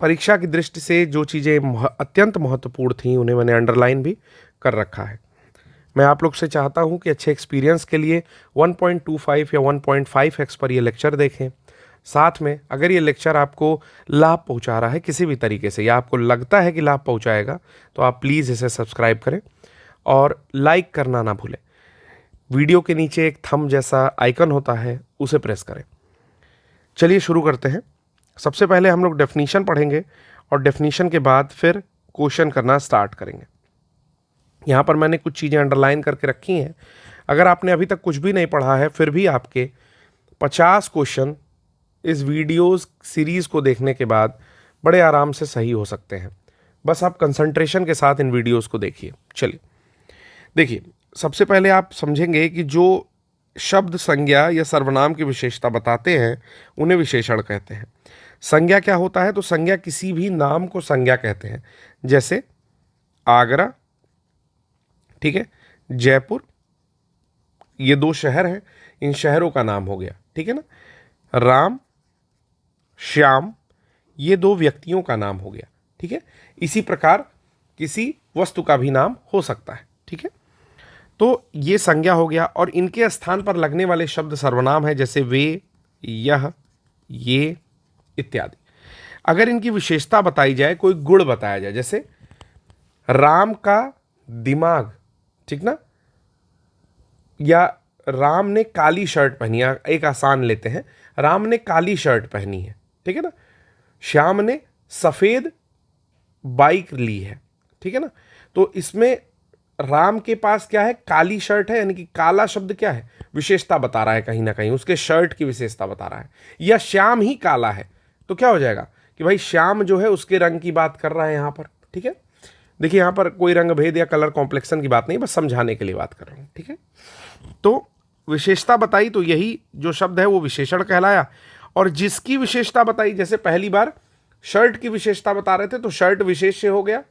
परीक्षा की दृष्टि से जो चीज़ें अत्यंत महत्वपूर्ण थी उन्हें मैंने अंडरलाइन भी कर रखा है। मैं आप लोग से चाहता हूं कि अच्छे एक्सपीरियंस के लिए 1.25 या 1.5x पर ये लेक्चर देखें। साथ में अगर ये लेक्चर आपको लाभ पहुंचा रहा है किसी भी तरीके से या आपको लगता है कि लाभ पहुंचाएगा तो आप प्लीज़ इसे सब्सक्राइब करें और लाइक करना ना भूलें। वीडियो के नीचे एक थंब जैसा आइकन होता है उसे प्रेस करें। चलिए शुरू करते हैं। सबसे पहले हम लोग डेफिनीशन पढ़ेंगे और डेफिनीशन के बाद फिर क्वेश्चन करना स्टार्ट करेंगे। यहाँ पर मैंने कुछ चीज़ें अंडरलाइन करके रखी हैं। अगर आपने अभी तक कुछ भी नहीं पढ़ा है फिर भी आपके 50 क्वेश्चन इस वीडियोस सीरीज़ को देखने के बाद बड़े आराम से सही हो सकते हैं। बस आप कंसंट्रेशन के साथ इन वीडियोस को देखिए। चलिए देखिए, सबसे पहले आप समझेंगे कि जो शब्द संज्ञा या सर्वनाम की विशेषता बताते हैं उन्हें विशेषण कहते हैं। संज्ञा क्या होता है? तो संज्ञा किसी भी नाम को संज्ञा कहते हैं। जैसे आगरा, ठीक है, जयपुर, ये 2 शहर हैं, इन शहरों का नाम हो गया, ठीक है ना। राम, श्याम, ये 2 व्यक्तियों का नाम हो गया, ठीक है। इसी प्रकार किसी वस्तु का भी नाम हो सकता है, ठीक है। तो ये संज्ञा हो गया और इनके स्थान पर लगने वाले शब्द सर्वनाम है, जैसे वे, यह, ये इत्यादि। अगर इनकी विशेषता बताई जाए, कोई गुण बताया जाए, जैसे राम का दिमाग, ठीक ना, या राम ने काली शर्ट पहनी है। एक आसान लेते हैं, राम ने काली शर्ट पहनी है, ठीक है ना। श्याम ने सफेद बाइक ली है, ठीक है ना। तो इसमें राम के पास क्या है? काली शर्ट है, यानी कि काला शब्द क्या है? विशेषता बता रहा है, कहीं ना कहीं उसके शर्ट की विशेषता बता रहा है। या श्याम ही काला है तो क्या हो जाएगा कि भाई श्याम जो है उसके रंग की बात कर रहा है यहाँ पर, ठीक है। देखिए यहाँ पर कोई रंग भेद या कलर कॉम्प्लेक्सन की बात नहीं, बस समझाने के लिए बात कर रहा हूँ, ठीक है। तो विशेषता बताई तो यही जो शब्द है वो विशेषण कहलाया। और जिसकी विशेषता बताई, जैसे पहली बार शर्ट की विशेषता बता रहे थे तो शर्ट विशेष्य हो गया,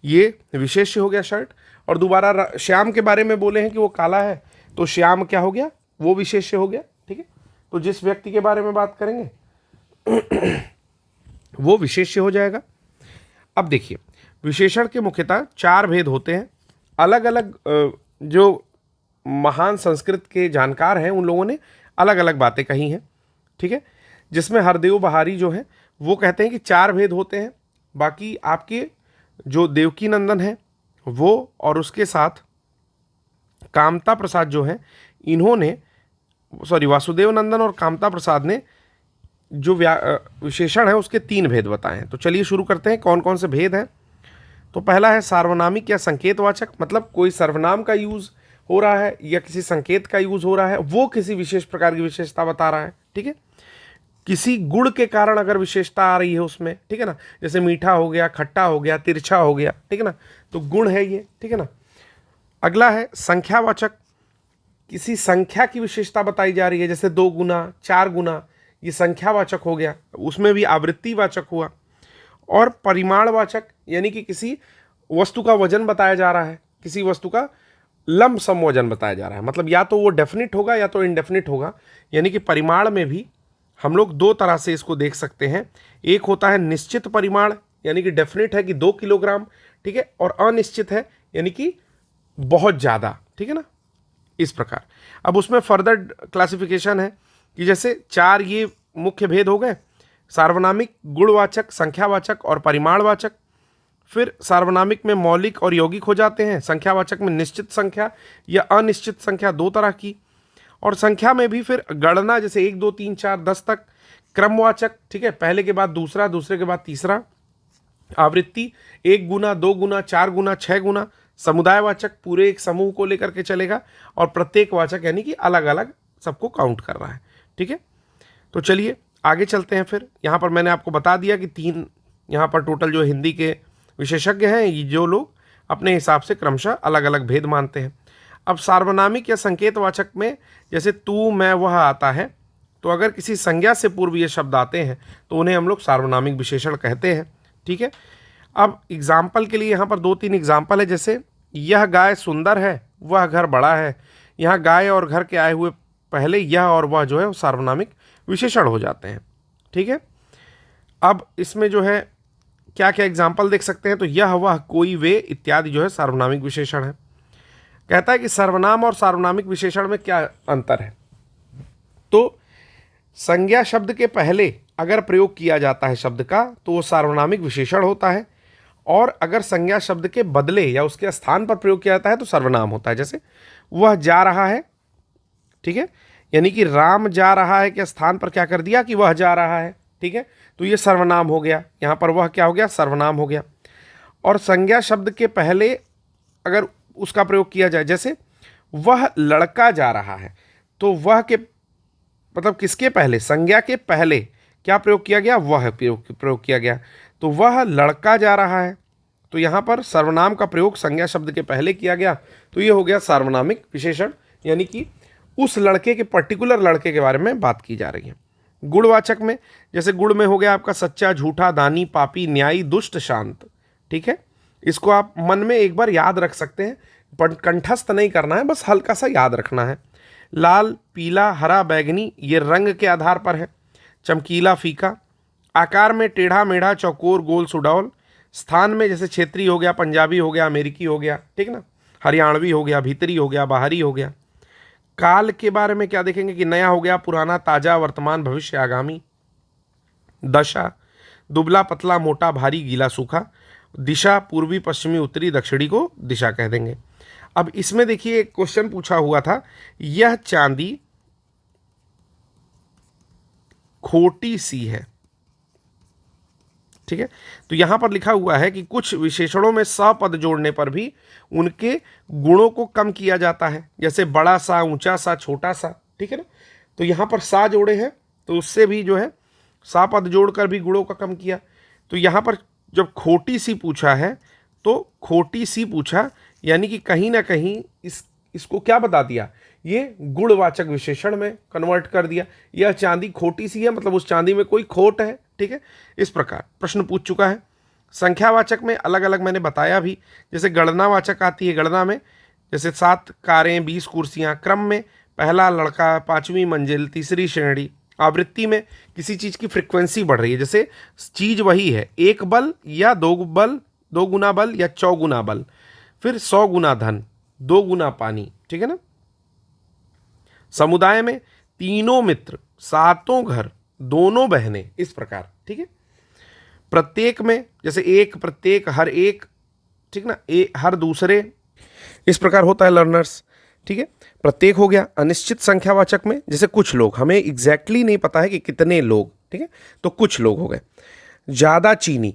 ये विशेष्य हो गया शर्ट। और दोबारा श्याम के बारे में बोले हैं कि वो काला है तो श्याम क्या हो गया? वो विशेष्य हो गया, ठीक है। तो जिस व्यक्ति के बारे में बात करेंगे वो विशेष्य हो जाएगा। अब देखिए, विशेषण के मुख्यतः 4 भेद होते हैं। अलग अलग जो महान संस्कृत के जानकार हैं उन लोगों ने अलग अलग बातें कही हैं, ठीक है। जिसमें हरदेव बहारी जो है वो कहते हैं कि 4 भेद होते हैं। बाकी आपके जो देवकी नंदन है वो और उसके साथ कामता प्रसाद जो है, इन्होंने वासुदेव नंदन और कामता प्रसाद ने जो विशेषण है उसके 3 भेद बताए हैं। तो चलिए शुरू करते हैं, कौन कौन से भेद हैं। तो पहला है सार्वनामिक या संकेतवाचक, मतलब कोई सर्वनाम का यूज हो रहा है या किसी संकेत का यूज हो रहा है, वो किसी विशेष प्रकार की विशेषता बता रहा है, ठीक है। किसी गुण के कारण अगर विशेषता आ रही है उसमें, ठीक है ना, जैसे मीठा हो गया, खट्टा हो गया, तिरछा हो गया, ठीक है ना, तो गुण है ये, ठीक है ना। अगला है संख्यावाचक, किसी संख्या की विशेषता बताई जा रही है, जैसे 2 गुना, 4 गुना, ये संख्यावाचक हो गया, उसमें भी आवृत्तिवाचक हुआ। और परिमाणवाचक, यानी कि किसी वस्तु का वजन बताया जा रहा है, किसी वस्तु का लंपसम वजन बताया जा रहा है, मतलब या तो वो डेफिनिट होगा या तो इनडेफिनिट होगा। यानी कि परिमाण में भी हम लोग 2 तरह से इसको देख सकते हैं। एक होता है निश्चित परिमाण, यानी कि डेफिनिट है कि 2 किलोग्राम, ठीक है, और अनिश्चित है यानी कि बहुत ज़्यादा, ठीक है ना, इस प्रकार। अब उसमें फर्दर क्लासिफिकेशन है कि जैसे 4 ये मुख्य भेद हो गए, सार्वनामिक, गुणवाचक, संख्यावाचक और परिमाणवाचक। फिर सार्वनामिक में मौलिक और यौगिक हो जाते हैं, संख्यावाचक में निश्चित संख्या या अनिश्चित संख्या, 2 तरह की। और संख्या में भी फिर गणना, जैसे 1 2 3 4 10 तक। क्रमवाचक, ठीक है, पहले के बाद दूसरा, दूसरे के बाद तीसरा। आवृत्ति 1 गुना, 2 गुना, 4 गुना, 6 गुना। समुदायवाचक पूरे एक समूह को लेकर के चलेगा। और प्रत्येक वाचक यानी कि अलग अलग सबको काउंट कर रहा है, ठीक है। तो चलिए आगे चलते हैं। फिर यहाँ पर मैंने आपको बता दिया कि 3 यहाँ पर टोटल जो हिंदी के विशेषज्ञ हैं, ये जो लोग अपने हिसाब से क्रमशः अलग अलग भेद मानते हैं। अब सार्वनामिक या संकेतवाचक में जैसे तू, मैं, वह आता है, तो अगर किसी संज्ञा से पूर्व ये शब्द आते हैं तो उन्हें हम लोग सार्वनामिक विशेषण कहते हैं, ठीक है। अब एग्जाम्पल के लिए यहाँ पर 2-3 एग्जाम्पल है, जैसे यह गाय सुंदर है, वह घर बड़ा है। यहाँ गाय और घर के आए हुए पहले यह और वह जो है वो सार्वनामिक विशेषण हो जाते हैं, ठीक है। अब इसमें जो है क्या क्या एग्जाम्पल देख सकते हैं, तो यह वह कोई वे इत्यादि जो है सार्वनामिक विशेषण है। कहता है कि सर्वनाम और सार्वनामिक विशेषण में क्या अंतर है। तो संज्ञा शब्द के पहले अगर प्रयोग किया जाता है शब्द का तो वो सार्वनामिक विशेषण होता है, और अगर संज्ञा शब्द के बदले या उसके स्थान पर प्रयोग किया जाता है तो सर्वनाम होता है। जैसे वह जा रहा है, ठीक है, यानी कि राम जा रहा है के स्थान पर क्या कर दिया कि वह जा रहा है, ठीक है, तो ये सर्वनाम हो गया। यहाँ पर वह क्या हो गया, सर्वनाम हो गया। और संज्ञा शब्द के पहले अगर उसका प्रयोग किया जाए, जैसे वह लड़का जा रहा है, तो वह के मतलब किसके पहले, संज्ञा के पहले क्या प्रयोग किया गया, वह प्रयोग किया गया। तो वह लड़का जा रहा है, तो यहाँ पर सर्वनाम का प्रयोग संज्ञा शब्द के पहले किया गया, तो ये हो गया सार्वनामिक विशेषण, यानी कि उस लड़के के पर्टिकुलर लड़के के बारे में बात की जा रही है। गुणवाचक में, जैसे गुण में हो गया आपका सच्चा, झूठा, दानी, पापी, न्यायी, दुष्ट, शांत, ठीक है। इसको आप मन में एक बार याद रख सकते हैं, पर कंठस्थ नहीं करना है, बस हल्का सा याद रखना है। लाल, पीला, हरा, बैगनी ये रंग के आधार पर है। चमकीला, फीका। आकार में टेढ़ा मेढ़ा, चौकोर, गोल, सुडौल। स्थान में जैसे क्षेत्रीय हो गया, पंजाबी हो गया, अमेरिकी हो गया, ठीक ना, हरियाणवी हो गया, भीतरी हो गया, बाहरी हो गया। काल के बारे में क्या देखेंगे कि नया हो गया, पुराना, ताजा, वर्तमान, भविष्य, आगामी। दशा, दुबला, पतला, मोटा, भारी, गीला, सूखा। दिशा, पूर्वी, पश्चिमी, उत्तरी, दक्षिणी को दिशा कह देंगे। अब इसमें देखिए एक क्वेश्चन पूछा हुआ था, यह चांदी खोटी सी है, ठीक है। तो यहां पर लिखा हुआ है कि कुछ विशेषणों में स पद जोड़ने पर भी उनके गुणों को कम किया जाता है, जैसे बड़ा सा, ऊंचा सा, छोटा सा, ठीक है ना। तो यहां पर सा जोड़े हैं तो उससे भी जो है सा पद जोड़कर भी गुणों का कम किया। तो यहां पर जब खोटी सी पूछा है तो खोटी सी पूछा, यानी कि कहीं ना कहीं इसको क्या बता दिया, ये गुणवाचक विशेषण में कन्वर्ट कर दिया। यह चांदी खोटी सी है, मतलब उस चांदी में कोई खोट है, ठीक है। इस प्रकार प्रश्न पूछ चुका है। संख्यावाचक में अलग अलग मैंने बताया भी, जैसे गणनावाचक आती है, गणना में जैसे 7 कारें, 20 कुर्सियां। क्रम में पहला लड़का, 5वीं मंजिल, तीसरी श्रेणी। आवृत्ति में किसी चीज़ की फ्रिक्वेंसी बढ़ रही है, जैसे चीज़ वही है, 1 बल या 2 बल, 2 गुना बल या 4 गुना बल। फिर 100 गुना धन, 2 गुना पानी, ठीक है ना। समुदाय में तीनों मित्र, 7 घर, दोनों बहनें, इस प्रकार, ठीक है। प्रत्येक में जैसे एक, प्रत्येक, हर एक, ठीक ना, हर दूसरे, इस प्रकार होता है लर्नर्स, ठीक है। प्रत्येक हो गया। अनिश्चित संख्यावाचक में जैसे कुछ लोग, हमें एग्जैक्टली नहीं पता है कि कितने लोग, ठीक है, तो कुछ लोग हो गए। ज़्यादा चीनी,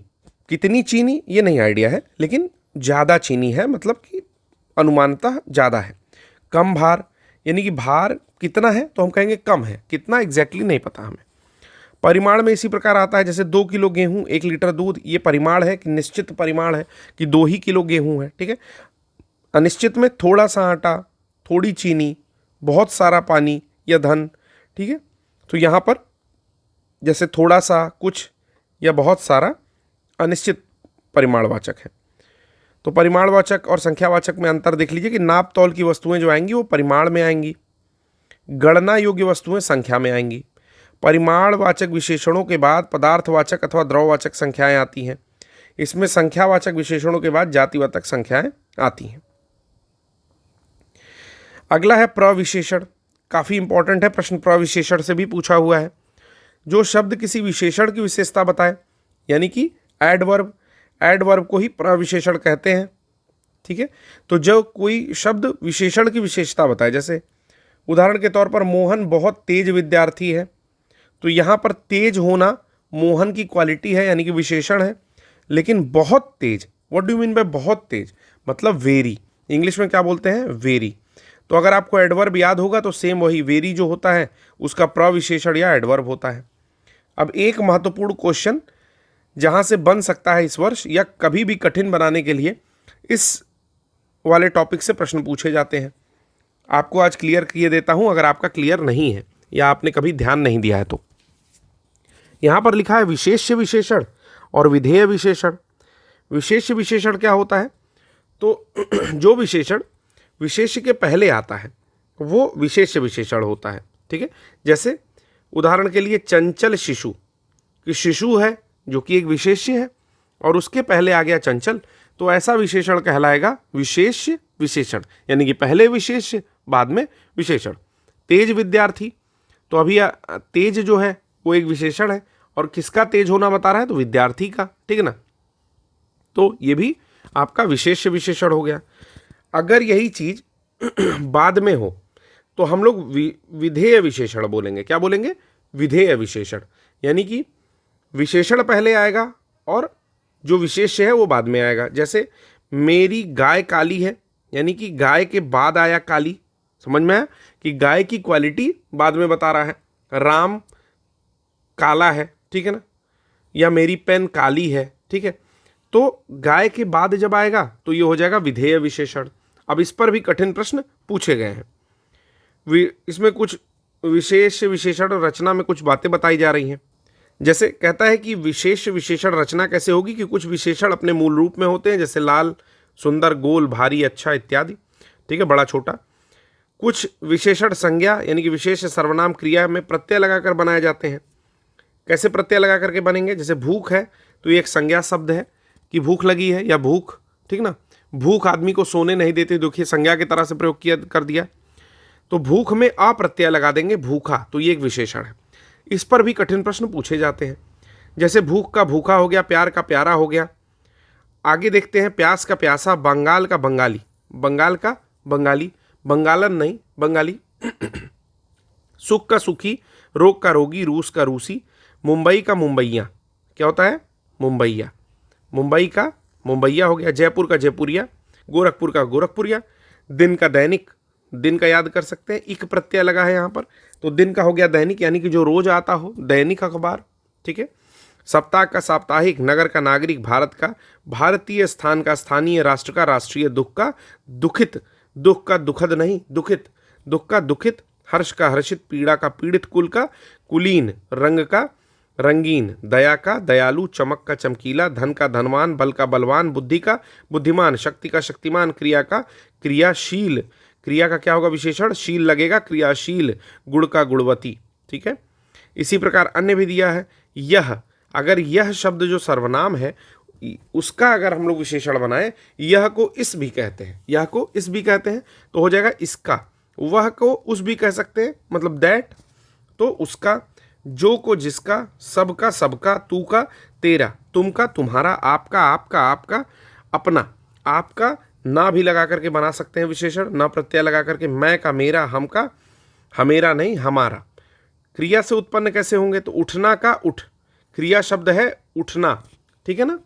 कितनी चीनी ये नहीं आइडिया है, लेकिन ज़्यादा चीनी है, मतलब कि अनुमानतः ज़्यादा है। कम भार, यानी कि भार कितना है तो हम कहेंगे कम है, कितना एग्जैक्टली नहीं पता हमें। परिमाण में इसी प्रकार आता है, जैसे 2 किलो गेहूं, 1 लीटर दूध, ये परिमाण है कि निश्चित परिमाण है कि 2 ही किलो गेहूं है, ठीक है। अनिश्चित में थोड़ा सा आटा, थोड़ी चीनी, बहुत सारा पानी या धन, ठीक है। तो यहाँ पर जैसे थोड़ा सा, कुछ या बहुत सारा अनिश्चित परिमाणवाचक है। तो परिमाणवाचक और संख्यावाचक में अंतर देख लीजिए कि नाप तौल की वस्तुएं जो आएंगी वो परिमाण में आएंगी, गणना योग्य वस्तुएं संख्या में आएंगी। परिमाणवाचक विशेषणों के बाद पदार्थवाचक अथवा द्रववाचक संख्याएं आती हैं। इसमें संख्यावाचक विशेषणों के बाद जातिवाचक संख्याएं आती हैं। अगला है प्रविशेषण, काफ़ी इंपॉर्टेंट है, प्रश्न प्रविशेषण से भी पूछा हुआ है। जो शब्द किसी विशेषण की विशेषता बताए, यानी कि एडवर्ब, एडवर्ब को ही प्रविशेषण कहते हैं, ठीक है। तो जो कोई शब्द विशेषण की विशेषता बताए, जैसे उदाहरण के तौर पर मोहन बहुत तेज विद्यार्थी है, तो यहाँ पर तेज होना मोहन की क्वालिटी है, यानी कि विशेषण है। लेकिन बहुत तेज, what do you mean by बहुत तेज, मतलब वेरी, इंग्लिश में क्या बोलते हैं, वेरी। तो अगर आपको एडवर्ब याद होगा तो सेम वही वेरी जो होता है उसका प्रविशेषण या एडवर्ब होता है। अब एक महत्वपूर्ण क्वेश्चन जहाँ से बन सकता है इस वर्ष या कभी भी कठिन बनाने के लिए, इस वाले टॉपिक से प्रश्न पूछे जाते हैं। आपको आज क्लियर किए देता हूँ अगर आपका क्लियर नहीं है या आपने कभी ध्यान नहीं दिया है तो। यहाँ पर लिखा है विशेष्य विशेषण और विधेय विशेषण। विशेष्य विशेषण क्या होता है, तो जो विशेषण विशेष्य के पहले आता है वो विशेष्य विशेषण होता है, ठीक है। जैसे उदाहरण के लिए चंचल शिशु, कि शिशु है जो कि एक विशेष्य है, और उसके पहले आ गया चंचल, तो ऐसा विशेषण कहलाएगा विशेष विशेषण, यानी कि पहले विशेष बाद में विशेषण। तेज विद्यार्थी, तो अभी तेज जो है वो एक विशेषण है, और किसका तेज होना बता रहा है, तो विद्यार्थी का, ठीक है ना। तो ये भी आपका विशेष विशेषण हो गया। अगर यही चीज बाद में हो तो हम लोग विधेय विशेषण बोलेंगे। क्या बोलेंगे, विधेय विशेषण, यानी कि विशेषण पहले आएगा और जो विशेष्य है वो बाद में आएगा। जैसे मेरी गाय काली है, यानी कि गाय के बाद आया काली, समझ में आया कि गाय की क्वालिटी बाद में बता रहा है। राम काला है, ठीक है ना, या मेरी पेन काली है, ठीक है। तो गाय के बाद जब आएगा तो ये हो जाएगा विधेय विशेषण। अब इस पर भी कठिन प्रश्न पूछे गए हैं। इसमें कुछ विशेष विशेषण रचना में कुछ बातें बताई जा रही हैं। जैसे कहता है कि विशेष विशेषण रचना कैसे होगी, कि कुछ विशेषण अपने मूल रूप में होते हैं, जैसे लाल, सुंदर, गोल, भारी, अच्छा इत्यादि, ठीक है, बड़ा छोटा। कुछ विशेषण संज्ञा यानी कि विशेष सर्वनाम क्रिया में प्रत्यय लगाकर बनाए जाते हैं। कैसे प्रत्यय लगा करके बनेंगे, जैसे भूख है तो ये एक संज्ञा शब्द है कि भूख लगी है या भूख, ठीक ना। भूख आदमी को सोने नहीं देती, देखिए संज्ञा की तरह से प्रयोग किया कर दिया, तो भूख में अ प्रत्यय लगा देंगे, भूखा, तो ये एक विशेषण है। इस पर भी कठिन प्रश्न पूछे जाते हैं। जैसे भूख का भूखा हो गया, प्यार का प्यारा हो गया। आगे देखते हैं, प्यास का प्यासा, बंगाल का बंगाली, बंगाल का बंगाली, बंगालन नहीं बंगाली। सुख का सुखी, रोग का रोगी, रूस का रूसी, मुंबई का मुंबईया, क्या होता है, मुंबईया, मुंबई का मुंबईया हो गया। जयपुर का जयपुरिया, गोरखपुर का गोरखपुरिया। दिन का दैनिक, दिन का याद कर सकते हैं, इक प्रत्यय लगा है यहाँ पर, तो दिन का हो गया दैनिक, यानी कि जो रोज आता हो, दैनिक अखबार, ठीक है। सप्ताह का साप्ताहिक, नगर का नागरिक, भारत का भारतीय, स्थान का स्थानीय, राष्ट्र का राष्ट्रीय, दुख का दुखित, दुख का दुखद नहीं दुखित, दुख का दुखित, हर्ष का हर्षित, पीड़ा का पीड़ित, कुल का कुलीन, रंग का रंगीन, दया का दयालु, चमक का चमकीला, धन का धनवान, बल का बलवान, बुद्धि का बुद्धिमान, शक्ति का शक्तिमान, क्रिया का क्रियाशील, क्रिया का क्या होगा विशेषण, शील लगेगा, क्रियाशील, गुण का गुणवती, ठीक है। इसी प्रकार अन्य भी दिया है। यह, अगर यह शब्द जो सर्वनाम है उसका अगर हम लोग विशेषण बनाए, यह को इस भी कहते हैं, यह को इस भी कहते हैं, तो हो जाएगा इसका। वह को उस भी कह सकते हैं, मतलब दैट, तो उसका, जो को जिसका, सबका सबका, तू का तेरा, तुम का तुम्हारा, आपका आपका आपका, अपना आपका, ना भी लगा करके बना सकते हैं विशेषण, ना प्रत्यय लगा करके, मैं का मेरा, हम का हमेरा नहीं हमारा। क्रिया से उत्पन्न कैसे होंगे, तो उठना का उठ, क्रिया शब्द है उठना, ठीक है ना।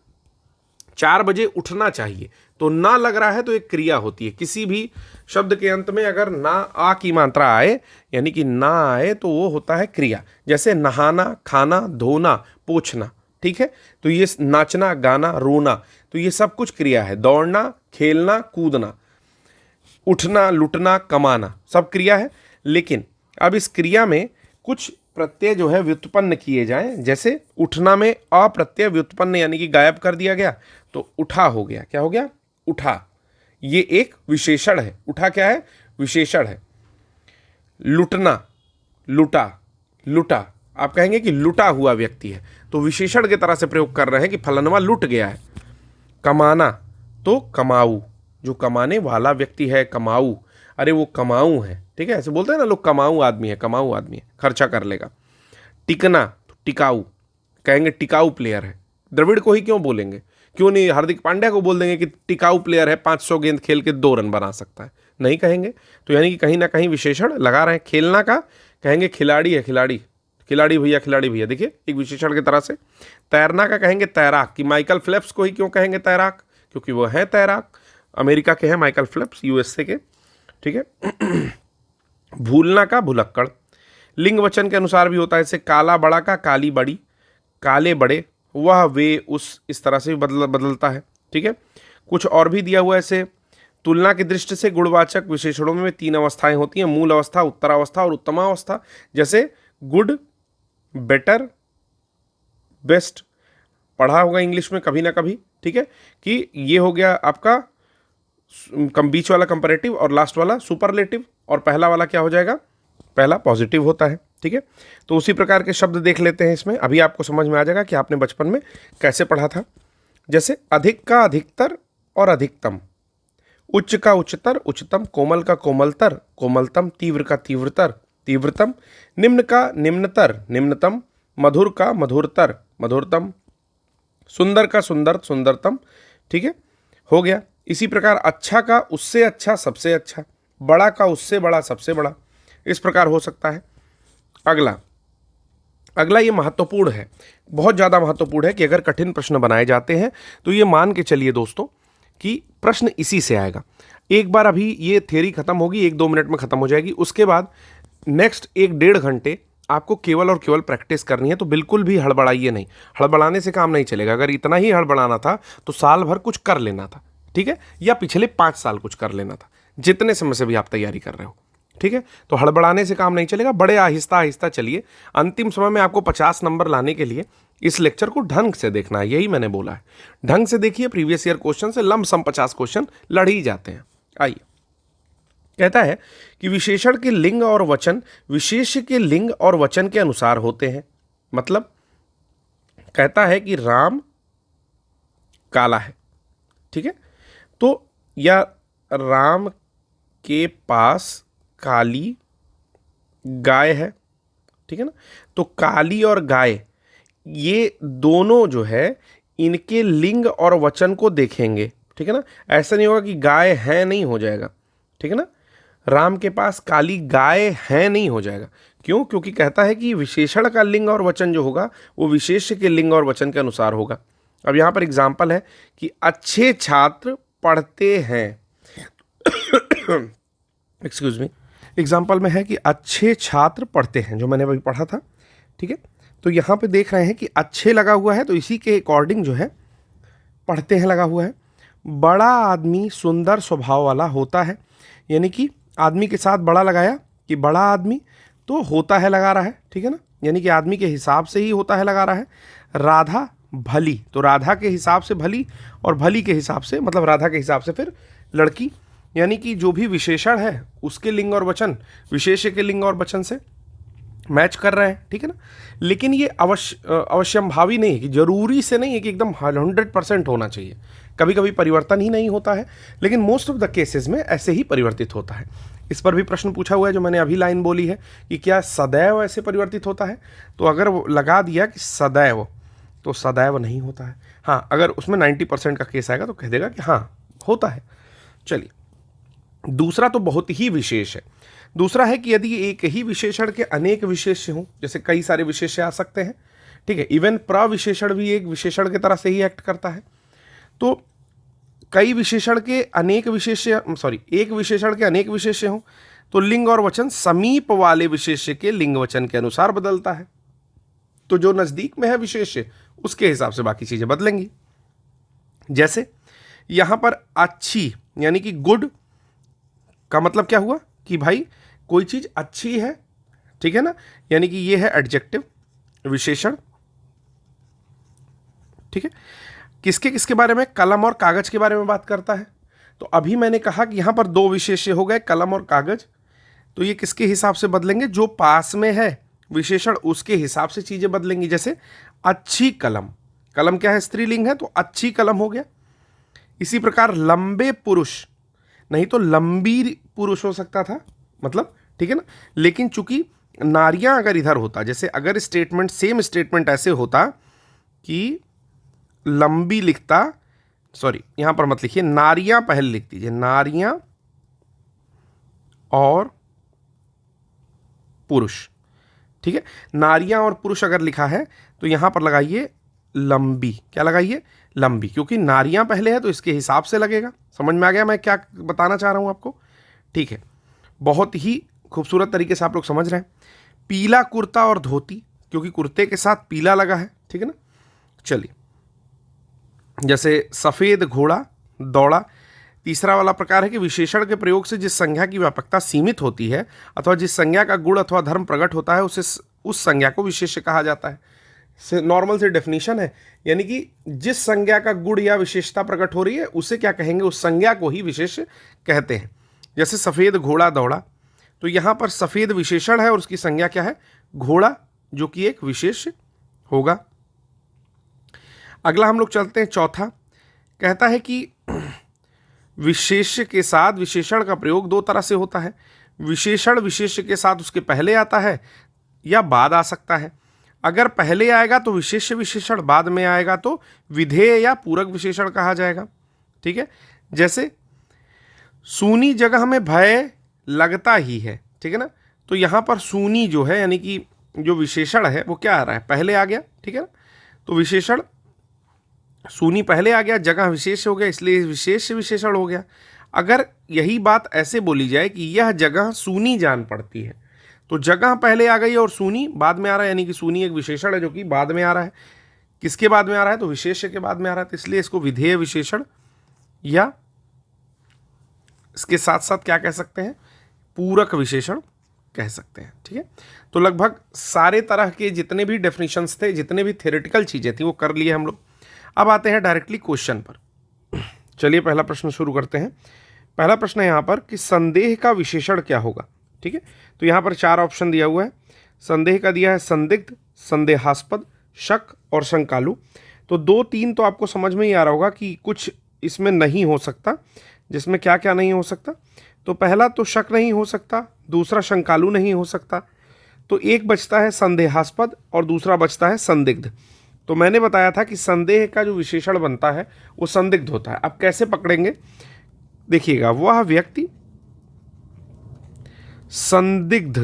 4 बजे उठना चाहिए, तो ना लग रहा है तो एक क्रिया होती है। किसी भी शब्द के अंत में अगर ना आ की मात्रा आए, यानी कि ना आए, तो वो होता है क्रिया। जैसे नहाना, खाना, धोना, पोंछना, ठीक है। तो ये नाचना, गाना, रोना, तो ये सब कुछ क्रिया है। दौड़ना, खेलना, कूदना, उठना, लुटना, कमाना, सब क्रिया है। लेकिन अब इस क्रिया में कुछ प्रत्यय जो है व्युत्पन्न किए जाएं। जैसे उठना में अ प्रत्यय व्युत्पन्न, यानी कि गायब कर दिया गया, तो उठा हो गया, क्या हो गया, उठा। ये एक विशेषण है, उठा क्या है, विशेषण है। लुटना, लुटा, लुटा, आप कहेंगे कि लुटा हुआ व्यक्ति है, तो विशेषण की तरह से प्रयोग कर रहे हैं कि फलनवा लुट गया है। कमाना, तो कमाऊ, जो कमाने वाला व्यक्ति है, कमाऊ, अरे वो कमाऊ है, ठीक है, ऐसे बोलते हैं ना लोग, कमाऊ आदमी है, कमाऊ आदमी है, खर्चा कर लेगा। टिकना, तो टिकाऊ, कहेंगे टिकाऊ प्लेयर है। द्रविड़ को ही क्यों बोलेंगे, क्यों नहीं हार्दिक पांड्या को बोल देंगे कि टिकाऊ प्लेयर है, 500 गेंद खेल के 2 रन बना सकता है, नहीं कहेंगे। तो यानी कि कहीं ना कहीं विशेषण लगा रहे हैं। खेलना का कहेंगे खिलाड़ी है, खिलाड़ी, खिलाड़ी भैया, खिलाड़ी भैया, देखिए एक विशेषण की तरह से। तैरना का कहेंगे तैराक, कि माइकल फेल्प्स को ही क्यों कहेंगे तैराक, क्योंकि वो है तैराक, अमेरिका के हैं माइकल फेल्प्स, यूएसए के, ठीक है। भूलना का भुलक्कड़, लिंग वचन के अनुसार भी होता है, जैसे काला बड़ा का काली बड़ी, काले बड़े, वह वे उस, इस तरह से भी बदलता है, ठीक है। कुछ और भी दिया हुआ है, ऐसे तुलना की दृष्टि से गुणवाचक विशेषणों में 3 अवस्थाएं होती हैं, मूल अवस्था, उत्तरावस्था और उत्तमावस्था। जैसे गुड, बेटर, बेस्ट, पढ़ा होगा इंग्लिश में कभी ना कभी, ठीक है, कि ये हो गया आपका बीच वाला कंपैरेटिव और लास्ट वाला सुपरलेटिव, और पहला वाला क्या हो जाएगा, पहला पॉजिटिव होता है, ठीक है। तो उसी प्रकार के शब्द देख लेते हैं इसमें, अभी आपको समझ में आ जाएगा कि आपने बचपन में कैसे पढ़ा था। जैसे अधिक का अधिकतर और अधिकतम, उच्च का उच्चतर उच्चतम, कोमल का कोमलतर कोमलतम, तीव्र का तीव्रतर तीव्रतम, निम्न का निम्नतर निम्नतम, मधुर का मधुरतर मधुरतम, सुंदर का सुंदर सुंदरतम। ठीक है, हो गया। इसी प्रकार अच्छा का उससे अच्छा सबसे अच्छा, बड़ा का उससे बड़ा सबसे बड़ा, इस प्रकार हो सकता है। अगला अगला ये महत्वपूर्ण है, बहुत ज़्यादा महत्वपूर्ण है कि अगर कठिन प्रश्न बनाए जाते हैं तो ये मान के चलिए दोस्तों कि प्रश्न इसी से आएगा। एक बार अभी ये थ्योरी खत्म होगी, 1-2 मिनट में खत्म हो जाएगी, उसके बाद नेक्स्ट 1-1.5 घंटे आपको केवल और केवल प्रैक्टिस करनी है। तो बिल्कुल भी हड़बड़ाइए नहीं, हड़बड़ाने से काम नहीं चलेगा। अगर इतना ही हड़बड़ाना था तो साल भर कुछ कर लेना था, ठीक है, या पिछले 5 साल कुछ कर लेना था, जितने समय से भी आप तैयारी कर रहे हो। ठीक है, तो हड़बड़ाने से काम नहीं चलेगा, बड़े आहिस्ता आहिस्ता चलिए। अंतिम समय में आपको 50 नंबर लाने के लिए इस लेक्चर को ढंग से देखना है, यही मैंने बोला है। ढंग से देखिए, प्रीवियस ईयर क्वेश्चन से लमसम 50 क्वेश्चन लड़ ही जाते हैं। आइए, कहता है कि विशेषण के लिंग और वचन विशेष्य के लिंग और वचन के अनुसार होते हैं। मतलब कहता है कि राम काला है, ठीक है, तो या राम के पास काली गाय है, ठीक है ना, तो काली और गाय ये दोनों जो है इनके लिंग और वचन को देखेंगे, ठीक है ना। ऐसा नहीं होगा कि गाय है नहीं हो जाएगा, ठीक है ना, राम के पास काली गाय है नहीं हो जाएगा। क्यों? क्योंकि कहता है कि विशेषण का लिंग और वचन जो होगा वो विशेष्य के लिंग और वचन के अनुसार होगा। अब यहां पर एग्जाम्पल है कि अच्छे छात्र पढ़ते हैं एक्सक्यूज मी, एग्जाम्पल में है कि अच्छे छात्र पढ़ते हैं, जो मैंने अभी पढ़ा था, ठीक है। तो यहाँ पे देख रहे हैं कि अच्छे लगा हुआ है, तो इसी के अकॉर्डिंग जो है पढ़ते हैं लगा हुआ है। बड़ा आदमी सुंदर स्वभाव वाला होता है, यानी कि आदमी के साथ बड़ा लगाया कि बड़ा आदमी, तो होता है लगा रहा है, ठीक है ना, यानी कि आदमी के हिसाब से ही होता है लगा रहा है। राधा भली, तो राधा के हिसाब से भली, और भली के हिसाब से मतलब राधा के हिसाब से फिर लड़की, यानी कि जो भी विशेषण है उसके लिंग और वचन विशेष्य के लिंग और वचन से मैच कर रहे हैं, ठीक है ना। लेकिन ये अवश्यंभावी नहीं है कि जरूरी से नहीं है कि एकदम 100% होना चाहिए, कभी कभी परिवर्तन ही नहीं होता है, लेकिन मोस्ट ऑफ द केसेस में ऐसे ही परिवर्तित होता है। इस पर भी प्रश्न पूछा हुआ है, जो मैंने अभी लाइन बोली है कि क्या सदैव ऐसे परिवर्तित होता है, तो अगर वो लगा दिया कि सदैव, तो सदैव नहीं होता है। हाँ, अगर उसमें 90% का केस आएगा तो कह देगा कि हाँ होता है। चलिए, दूसरा तो बहुत ही विशेष है। दूसरा है कि यदि एक ही विशेषण के अनेक विशेष्य हों, जैसे कई सारे विशेष्य आ सकते हैं, ठीक है, इवन प्रविशेषण भी एक विशेषण की तरह से ही एक्ट करता है। तो कई विशेषण के अनेक विशेष्य, एक विशेषण के अनेक विशेष्य हों तो लिंग और वचन समीप वाले विशेष्य के लिंग वचन के अनुसार बदलता है। तो जो नजदीक में है विशेष्य उसके हिसाब से बाकी चीजें बदलेंगी। जैसे यहां पर अच्छी यानी कि गुड का मतलब क्या हुआ कि भाई कोई चीज अच्छी है, ठीक है ना, यानी कि ये है एडजेक्टिव विशेषण, ठीक है। किसके किसके बारे में? कलम और कागज के बारे में बात करता है। तो अभी मैंने कहा कि यहां पर दो विशेष्य हो गए, कलम और कागज, तो ये किसके हिसाब से बदलेंगे? जो पास में है विशेषण उसके हिसाब से चीजें बदलेंगी। जैसे अच्छी कलम, कलम क्या है? स्त्रीलिंग है, तो अच्छी कलम हो गया। इसी प्रकार लंबे पुरुष, नहीं तो लंबी पुरुष हो सकता था, मतलब, ठीक है ना। लेकिन चूंकि नारियां अगर इधर होता, जैसे अगर स्टेटमेंट सेम स्टेटमेंट ऐसे होता कि लंबी लिखता, यहां पर मत लिखिए, नारियां पहले लिख दीजिए, नारियां और पुरुष, ठीक है। नारियां और पुरुष अगर लिखा है तो यहां पर लगाइए लंबी, क्या लगाइए? लंबी, क्योंकि नारियां पहले है तो इसके हिसाब से लगेगा। समझ में आ गया मैं क्या बताना चाह रहा हूं आपको? ठीक है, बहुत ही खूबसूरत तरीके से आप लोग समझ रहे हैं। पीला कुर्ता और धोती, क्योंकि कुर्ते के साथ पीला लगा है, ठीक है ना। चलिए, जैसे सफेद घोड़ा दौड़ा। तीसरा वाला प्रकार है कि विशेषण के प्रयोग से जिस संज्ञा की व्यापकता सीमित होती है अथवा जिस संज्ञा का गुण अथवा धर्म प्रकट होता है उसे उस संज्ञा को विशेष्य कहा जाता है। नॉर्मल से डेफिनेशन है, यानी कि जिस संज्ञा का गुण या विशेषता प्रकट हो रही है उसे क्या कहेंगे? उस संज्ञा को ही विशेष्य कहते हैं। जैसे सफेद घोड़ा दौड़ा, तो यहां पर सफेद विशेषण है और उसकी संज्ञा क्या है? घोड़ा, जो कि एक विशेष्य होगा। अगला हम लोग चलते हैं चौथा, कहता है कि विशेष्य के साथ विशेषण का प्रयोग दो तरह से होता है। विशेषण विशेष्य के साथ उसके पहले आता है या बाद आ सकता है। अगर पहले आएगा तो विशेष्य विशेषण, बाद में आएगा तो विधेय या पूरक विशेषण कहा जाएगा। ठीक है, जैसे सूनी जगह में भय लगता ही है। ठीक है ना, तो यहाँ पर सूनी जो है यानी कि जो विशेषण है वो क्या आ रहा है, पहले आ गया। ठीक है ना, तो विशेषण सूनी पहले आ गया, जगह विशेष हो गया, इसलिए विशेष विशेषण हो गया। अगर यही बात ऐसे बोली जाए कि यह जगह सूनी जान पड़ती है, तो जगह पहले आ गई और सूनी बाद में आ रहा है, यानी कि सूनी एक विशेषण है जो कि बाद में आ रहा है। किसके बाद में आ रहा है, तो विशेष्य के बाद में आ रहा है, तो इसलिए इसको विधेय विशेषण या इसके साथ साथ क्या कह सकते हैं, पूरक विशेषण कह सकते हैं। ठीक है, तो लगभग सारे तरह के जितने भी डेफिनेशंस थे, जितने भी थ्योरेटिकल चीज़ें थी वो कर लिए हम लोग। अब आते हैं डायरेक्टली क्वेश्चन पर। चलिए पहला प्रश्न शुरू करते हैं। पहला प्रश्न है यहाँ पर कि संदेह का विशेषण क्या होगा। ठीक है, तो यहाँ पर 4 ऑप्शन दिया हुआ है। संदेह का दिया है संदिग्ध, संदेहास्पद, शक और शंकालु। तो 2-3 तो आपको समझ में ही आ रहा होगा कि कुछ इसमें नहीं हो सकता। जिसमें क्या क्या नहीं हो सकता, तो पहला तो शक नहीं हो सकता, दूसरा शंकालु नहीं हो सकता, तो एक बचता है संदेहास्पद और दूसरा बचता है संदिग्ध। तो मैंने बताया था कि संदेह का जो विशेषण बनता है वो संदिग्ध होता है। अब कैसे पकड़ेंगे, देखिएगा, वह व्यक्ति संदिग्ध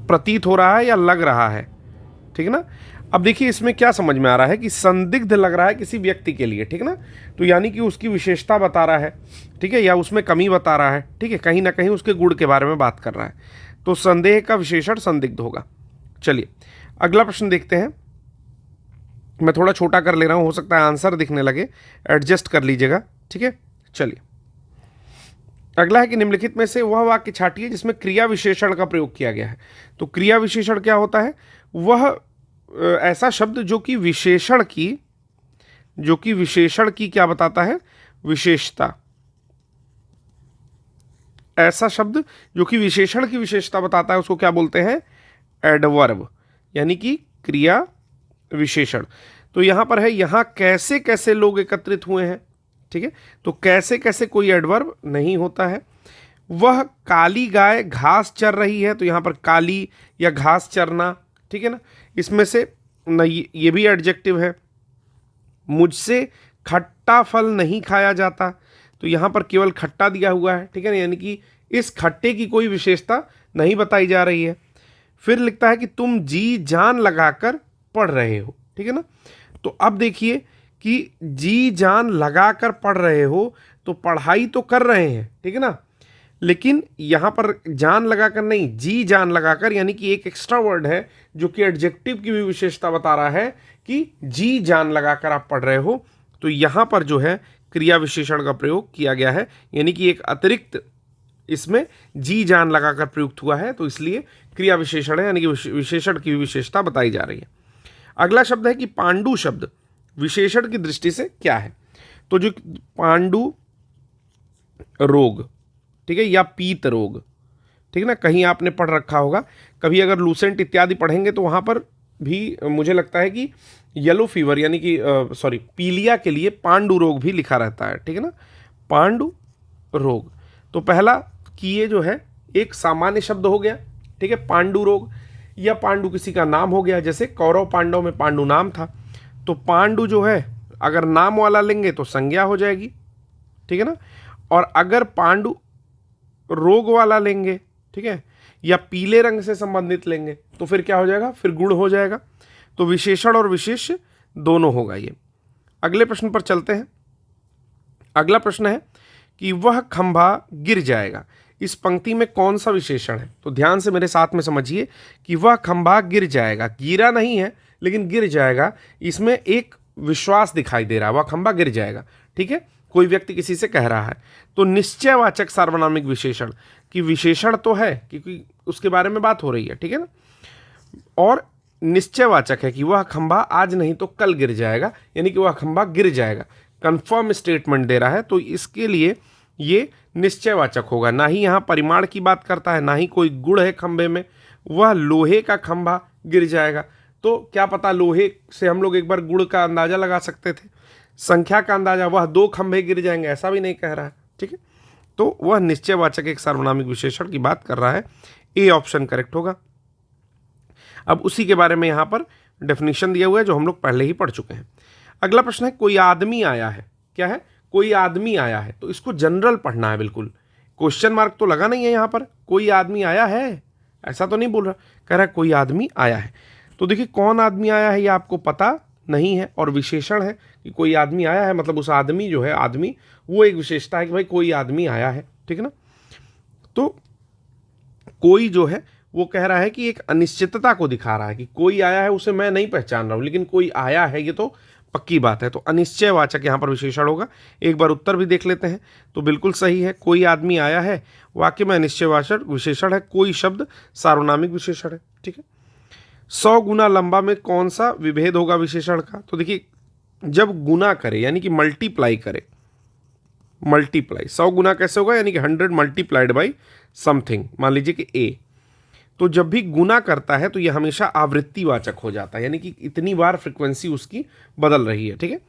प्रतीत हो रहा है या लग रहा है। ठीक है ना, अब देखिए इसमें क्या समझ में आ रहा है कि संदिग्ध लग रहा है किसी व्यक्ति के लिए। ठीक है ना, तो यानी कि उसकी विशेषता बता रहा है। ठीक है, या उसमें कमी बता रहा है। ठीक है, कहीं ना कहीं उसके गुण के बारे में बात कर रहा है, तो संदेह का विशेषण संदिग्ध होगा। चलिए अगला प्रश्न देखते हैं। मैं थोड़ा छोटा कर ले रहा हूं, हो सकता है आंसर दिखने लगे, एडजस्ट कर लीजिएगा। ठीक है, चलिए अगला है कि निम्नलिखित में से वह वाक्य छाटिए जिसमें क्रिया विशेषण का प्रयोग किया गया है। तो क्रिया विशेषण क्या होता है, वह ऐसा शब्द जो कि विशेषण की क्या बताता है, विशेषता। ऐसा शब्द जो कि विशेषण की विशेषता बताता है उसको क्या बोलते हैं, एडवर्ब, यानी कि क्रिया विशेषण। तो यहां पर है, यहां कैसे कैसे लोग एकत्रित हुए हैं। ठीक है, तो कैसे कैसे कोई एडवर्ब नहीं होता है। वह काली गाय घास चर रही है, तो यहां पर काली या घास चरना। ठीक है ना, इसमें से नहीं, ये भी एडजेक्टिव है। मुझसे खट्टा फल नहीं खाया जाता, तो यहां पर केवल खट्टा दिया हुआ है। ठीक है ना, यानी कि इस खट्टे की कोई विशेषता नहीं बताई जा रही है। फिर लिखता है कि तुम जी जान लगाकर पढ़ रहे हो। ठीक है ना, तो अब देखिए कि जी जान लगाकर पढ़ रहे हो, तो पढ़ाई तो कर रहे हैं। ठीक है ना, लेकिन यहां पर जान लगाकर नहीं, जी जान लगाकर, यानी कि एक एक्स्ट्रा वर्ड है जो कि एडजेक्टिव की भी विशेषता बता रहा है कि जी जान लगाकर आप पढ़ रहे हो। तो यहां पर जो है क्रिया विशेषण का प्रयोग किया गया है, यानी कि एक अतिरिक्त इसमें जी जान लगाकर प्रयुक्त हुआ है, तो इसलिए क्रिया विशेषण है, यानी कि विशेषण की विशेषता बताई जा रही है। अगला शब्द है कि पांडु शब्द विशेषण की दृष्टि से क्या है। तो जो पांडु रोग, ठीक है, या पीत रोग, ठीक है ना, कहीं आपने पढ़ रखा होगा, कभी अगर लूसेंट इत्यादि पढ़ेंगे तो वहां पर भी मुझे लगता है कि येलो फीवर यानी कि पीलिया के लिए पांडु रोग भी लिखा रहता है। ठीक है ना, पांडु रोग। तो पहला कि ये जो है एक सामान्य शब्द हो गया। ठीक है, पांडु रोग, या पांडु किसी का नाम हो गया, जैसे कौरव पांडव में पांडु नाम था, तो पांडु जो है अगर नाम वाला लेंगे तो संज्ञा हो जाएगी। ठीक है ना, और अगर पांडु रोग वाला लेंगे, ठीक है, या पीले रंग से संबंधित लेंगे तो फिर क्या हो जाएगा, फिर गुण हो जाएगा। तो विशेषण और विशेष्य दोनों होगा ये। अगले प्रश्न पर चलते हैं। अगला प्रश्न है कि वह खंभा गिर जाएगा, इस पंक्ति में कौन सा विशेषण है। तो ध्यान से मेरे साथ में समझिए कि वह खंभा गिर जाएगा, गिरा नहीं है लेकिन गिर जाएगा, इसमें एक विश्वास दिखाई दे रहा है, वह खंभा गिर जाएगा। ठीक है, कोई व्यक्ति किसी से कह रहा है, तो निश्चयवाचक सार्वनामिक विशेषण कि विशेषण तो है क्योंकि उसके बारे में बात हो रही है। ठीक है ना, और निश्चयवाचक है कि वह खंभा आज नहीं तो कल गिर जाएगा, यानी कि वह खंभा गिर जाएगा, कंफर्म स्टेटमेंट दे रहा है, तो इसके लिए ये निश्चयवाचक होगा। ना ही यहाँ परिमाण की बात करता है, ना ही कोई गुण है खंभे में, वह लोहे का खंभा गिर जाएगा। तो क्या पता, लोहे से हम लोग एक बार गुण का अंदाजा लगा सकते थे, संख्या का अंदाजा, वह 2 खंभे गिर जाएंगे, ऐसा भी नहीं कह रहा है, ठीक है। तो वह निश्चयवाचक एक सार्वनामिक विशेषण की बात कर रहा है। ए ऑप्शन करेक्ट होगा। अब उसी के बारे में यहाँ पर डेफिनेशन दिया हुआ है जो हम लोग पहले ही पढ़ चुके हैं। अगला प्रश्न है कोई आदमी आया है। क्या है? कोई आदमी आया है। तो इसको जनरल पढ़ना है, बिल्कुल क्वेश्चन मार्क तो लगा नहीं है यहाँ पर। कोई आदमी आया है ऐसा तो नहीं बोल रहा, कह रहा है कोई आदमी आया है। तो देखिए कौन आदमी आया है ये आपको पता नहीं है, और विशेषण है कि कोई आदमी आया है, मतलब उस आदमी जो है, आदमी वो एक विशेषता है कि भाई कोई आदमी आया है, ठीक है ना। तो कोई जो है वो कह रहा है कि एक अनिश्चितता को दिखा रहा है कि कोई आया है, उसे मैं नहीं पहचान रहा हूं, लेकिन कोई आया है ये तो पक्की बात है। तो अनिश्चयवाचक यहाँ पर विशेषण होगा। एक बार उत्तर भी देख लेते हैं। तो बिल्कुल सही है, कोई आदमी आया है वाक्य में अनिश्चयवाचक विशेषण है। कोई शब्द सार्वनामिक विशेषण है, ठीक है। 100 गुना लंबा में कौन सा विभेद होगा विशेषण का? तो देखिए जब गुना करे यानी कि मल्टीप्लाई करे, मल्टीप्लाई 100 गुना कैसे होगा? यानी कि 100 मल्टीप्लाइड बाई समथिंग, मान लीजिए कि ए। तो जब भी गुना करता है तो यह हमेशा आवृत्तिवाचक हो जाता है, यानी कि इतनी बार फ्रीक्वेंसी उसकी बदल रही है, ठीक है।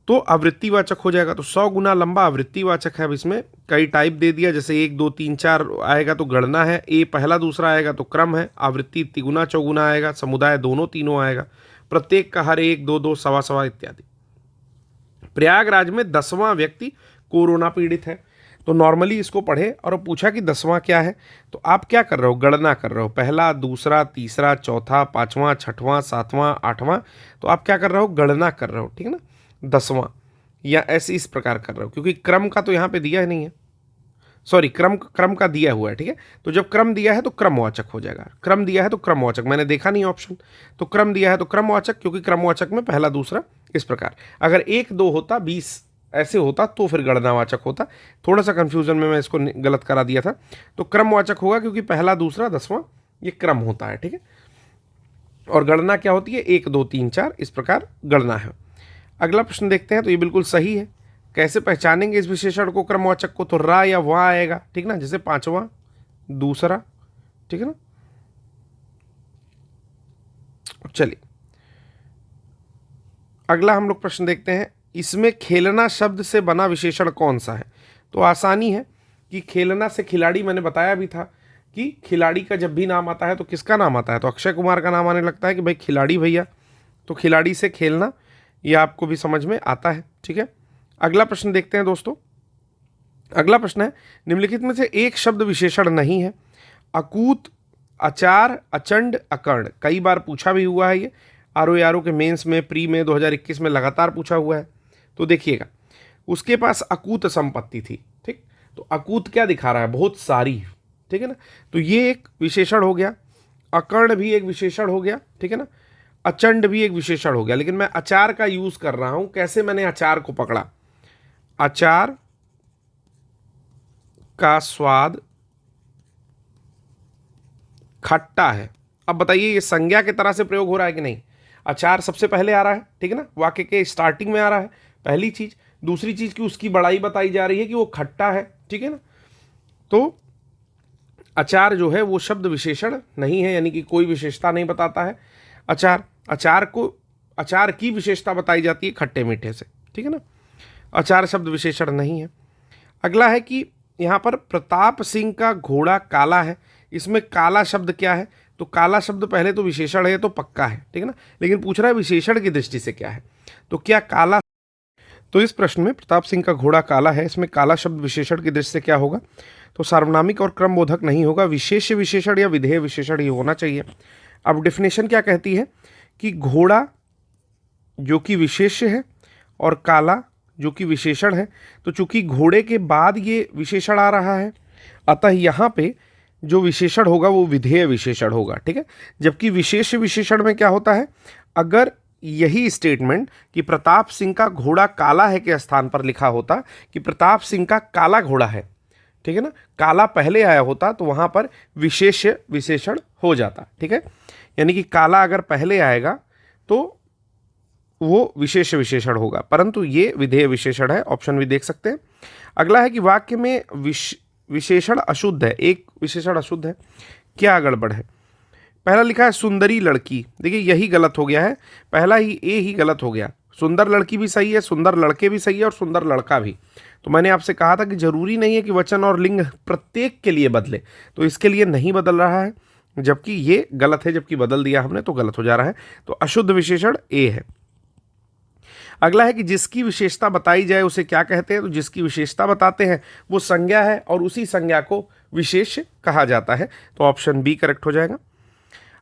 तो आवृत्तिवाचक हो जाएगा। तो 100 गुना लंबा आवृत्तिवाचक है। अब इसमें कई टाइप दे दिया, जैसे 1 2 3 4 आएगा तो गणना है, ए पहला दूसरा आएगा तो क्रम है, आवृत्ति तिगुना चौगुना आएगा, समुदाय दोनों तीनों आएगा, प्रत्येक का हर 1 2 2 सवा सवा इत्यादि। प्रयागराज में 10वां व्यक्ति कोरोना पीड़ित है। तो नॉर्मली इसको पढ़े और पूछा कि 10वां क्या है, तो आप क्या कर रहे हो? गणना कर रहे हो, पहला दूसरा तीसरा चौथा पांचवां छठवां सातवां आठवां। तो आप क्या कर रहे हो? गणना कर रहे हो, ठीक है ना, 10वां, या ऐसे इस प्रकार कर रहे हो, क्योंकि क्रम का तो यहाँ पे दिया ही नहीं है, सॉरी क्रम का दिया हुआ है, ठीक है। तो जब क्रम दिया है तो क्रमवाचक हो जाएगा, क्रम दिया है तो क्रमवाचक, मैंने देखा नहीं ऑप्शन, तो क्रम दिया है तो क्रमवाचक, क्योंकि क्रमवाचक में पहला दूसरा इस प्रकार। अगर 1 2 होता 20 ऐसे होता तो फिर गणनावाचक होता। थोड़ा सा कंफ्यूजन में मैं इसको गलत करा दिया था। तो क्रमवाचक होगा क्योंकि पहला दूसरा 10वां ये क्रम होता है, ठीक है। और गणना क्या होती है? 1 2 3 4 इस प्रकार गणना है। अगला प्रश्न देखते हैं। तो ये बिल्कुल सही है। कैसे पहचानेंगे इस विशेषण को, क्रमवाचक को? तो रा या वां आएगा, ठीक ना, जैसे पांचवां दूसरा, ठीक है ना। चलिए अगला हम लोग प्रश्न देखते हैं। इसमें खेलना शब्द से बना विशेषण कौन सा है? तो आसानी है कि खेलना से खिलाड़ी, मैंने बताया भी था कि खिलाड़ी का जब भी नाम आता है तो किसका नाम आता है? तो अक्षय कुमार का नाम आने लगता है कि भाई खिलाड़ी भैया। तो खिलाड़ी से खेलना, ये आपको भी समझ में आता है, ठीक है। अगला प्रश्न देखते हैं दोस्तों। अगला प्रश्न है निम्नलिखित में से एक शब्द विशेषण नहीं है। अकूत, अचार, अचंड, अकर्ण। कई बार पूछा भी हुआ है ये, आरओ के मेंस में, प्री में 2021 में लगातार पूछा हुआ है। तो देखिएगा उसके पास अकूत संपत्ति थी, ठीक। तो अकूत क्या दिखा रहा है? बहुत सारी, ठीक है ना। तो ये एक विशेषण हो गया, अकर्ण भी एक विशेषण हो गया, ठीक है ना, अचंड भी एक विशेषण हो गया। लेकिन मैं अचार का यूज कर रहा हूं। कैसे मैंने अचार को पकड़ा? अचार का स्वाद खट्टा है। अब बताइए ये संज्ञा की तरह से प्रयोग हो रहा है कि नहीं? अचार सबसे पहले आ रहा है, ठीक है ना, वाक्य के स्टार्टिंग में आ रहा है, पहली चीज। दूसरी चीज की उसकी बड़ाई बताई जा रही है कि वो खट्टा है, ठीक है ना। तो अचार जो है वो शब्द विशेषण नहीं है, यानी कि कोई विशेषता नहीं बताता है। अचार की विशेषता बताई जाती है खट्टे मीठे से, ठीक है ना। अचार शब्द विशेषण नहीं है। अगला है कि यहाँ पर प्रताप सिंह का घोड़ा काला है। इसमें काला शब्द क्या है? तो काला शब्द पहले तो विशेषण है तो पक्का है, ठीक है ना, लेकिन पूछ रहा है विशेषण की दृष्टि से क्या है। तो क्या काला, तो इस प्रश्न में प्रताप सिंह का घोड़ा काला है, इसमें काला शब्द विशेषण की दृष्टि से क्या होगा? तो सार्वनामिक और क्रमबोधक नहीं होगा, विशेष्य विशेषण या विधेय विशेषण ही होना चाहिए। अब डेफिनेशन क्या कहती है कि घोड़ा जो कि विशेष्य है और काला जो कि विशेषण है, तो चूंकि घोड़े के बाद ये विशेषण आ रहा है, अतः यहाँ पे जो विशेषण होगा वो विधेय विशेषण होगा, ठीक है। जबकि विशेष विशेषण में क्या होता है? अगर यही स्टेटमेंट कि प्रताप सिंह का घोड़ा काला है के स्थान पर लिखा होता कि प्रताप सिंह का काला घोड़ा है, ठीक है ना, काला पहले आया होता तो वहां पर विशेष विशेषण हो जाता, ठीक है। यानी कि काला अगर पहले आएगा तो वो विशेष विशेषण होगा, परंतु ये विधेय विशेषण है। ऑप्शन भी देख सकते हैं। अगला है कि वाक्य में विशेषण अशुद्ध है, एक विशेषण अशुद्ध है, क्या गड़बड़ है? पहला लिखा है सुंदरी लड़की, देखिए यही गलत हो गया है, पहला ही ए ही गलत हो गया। सुंदर लड़की भी सही है, सुंदर लड़के भी सही है और सुंदर लड़का भी। तो मैंने आपसे कहा था कि जरूरी नहीं है कि वचन और लिंग प्रत्येक के लिए बदले, तो इसके लिए नहीं बदल रहा है, जबकि ये गलत है, जबकि बदल दिया हमने तो गलत हो जा रहा है। तो अशुद्ध विशेषण ए है। अगला है कि जिसकी विशेषता बताई जाए उसे क्या कहते हैं। तो जिसकी विशेषता बताते हैं वो संज्ञा है और उसी संज्ञा को विशेष्य कहा जाता है। तो ऑप्शन बी करेक्ट हो जाएगा।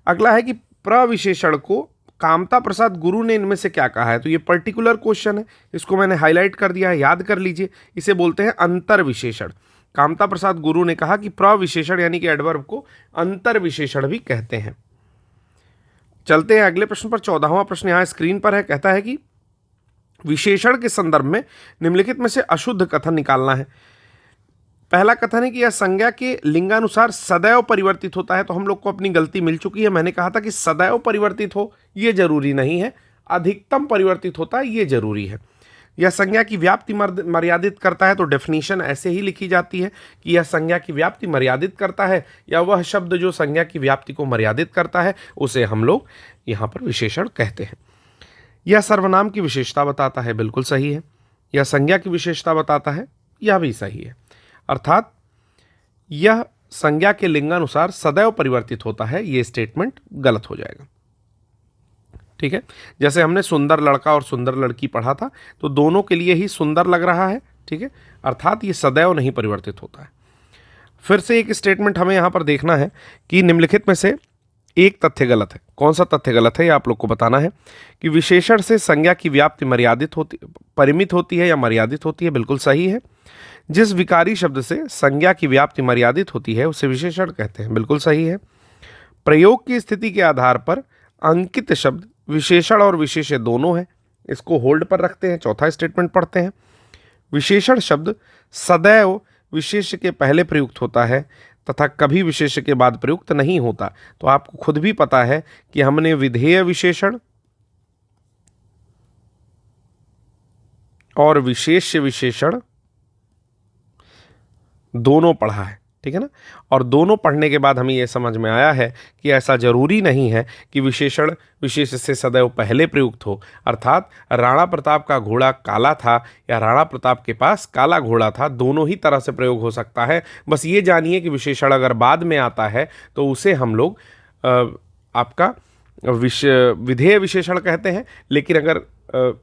अगला है कि प्रविशेषण को कामता प्रसाद गुरु ने इनमें से क्या कहा है। तो ये पर्टिकुलर क्वेश्चन है, इसको मैंने हाईलाइट कर दिया है, याद कर लीजिए। इसे बोलते हैं अंतर विशेषण। कामता प्रसाद गुरु ने कहा कि प्रविशेषण यानी कि एडवर्ब को अंतर विशेषण भी कहते हैं। चलते हैं अगले प्रश्न पर। 14वां प्रश्न यहाँ स्क्रीन पर है। कहता है कि विशेषण के संदर्भ में निम्नलिखित में से अशुद्ध कथन निकालना है। पहला कथन है कि यह संज्ञा के लिंगानुसार सदैव परिवर्तित होता है। तो हम लोग को अपनी गलती मिल चुकी है। मैंने कहा था कि सदैव परिवर्तित हो ये जरूरी नहीं है, अधिकतम परिवर्तित होता है ये जरूरी है। यह संज्ञा की व्याप्ति मर्यादित करता है। तो डेफिनेशन ऐसे ही लिखी जाती है कि यह संज्ञा की व्याप्ति मर्यादित करता है, या वह शब्द जो संज्ञा की व्याप्ति को मर्यादित करता है उसे हम लोग यहाँ पर विशेषण कहते हैं। यह सर्वनाम की विशेषता बताता है, बिल्कुल सही है। यह संज्ञा की विशेषता बताता है, यह भी सही है। अर्थात यह संज्ञा के लिंगानुसार सदैव परिवर्तित होता है, यह स्टेटमेंट गलत हो जाएगा। ठीक है, जैसे हमने सुंदर लड़का और सुंदर लड़की पढ़ा था, तो दोनों के लिए ही सुंदर लग रहा है। ठीक है, अर्थात ये सदैव नहीं परिवर्तित होता है। फिर से एक स्टेटमेंट हमें यहाँ पर देखना है कि निम्नलिखित में से एक तथ्य गलत है। कौन सा तथ्य गलत है ये आप लोग को बताना है। कि विशेषण से संज्ञा की व्याप्ति परिमित होती है या मर्यादित होती है, बिल्कुल सही है। जिस विकारी शब्द से संज्ञा की व्याप्ति मर्यादित होती है उसे विशेषण कहते हैं, बिल्कुल सही है। प्रयोग की स्थिति के आधार पर अंकित शब्द विशेषण और विशेष्य दोनों है, इसको होल्ड पर रखते हैं। चौथा स्टेटमेंट पढ़ते हैं। विशेषण शब्द सदैव विशेष्य के पहले प्रयुक्त होता है तथा कभी विशेष्य के बाद प्रयुक्त नहीं होता। तो आपको खुद भी पता है कि हमने विधेय विशेषण और विशेष्य विशेषण दोनों पढ़ा है, ठीक है ना। और दोनों पढ़ने के बाद हमें यह समझ में आया है कि ऐसा जरूरी नहीं है कि विशेषण विशेष्य से सदैव पहले प्रयुक्त हो। अर्थात राणा प्रताप का घोड़ा काला था या राणा प्रताप के पास काला घोड़ा था, दोनों ही तरह से प्रयोग हो सकता है। बस ये जानिए कि विशेषण अगर बाद में आता है तो उसे हम लोग आपका विधेय विशेषण कहते हैं, लेकिन अगर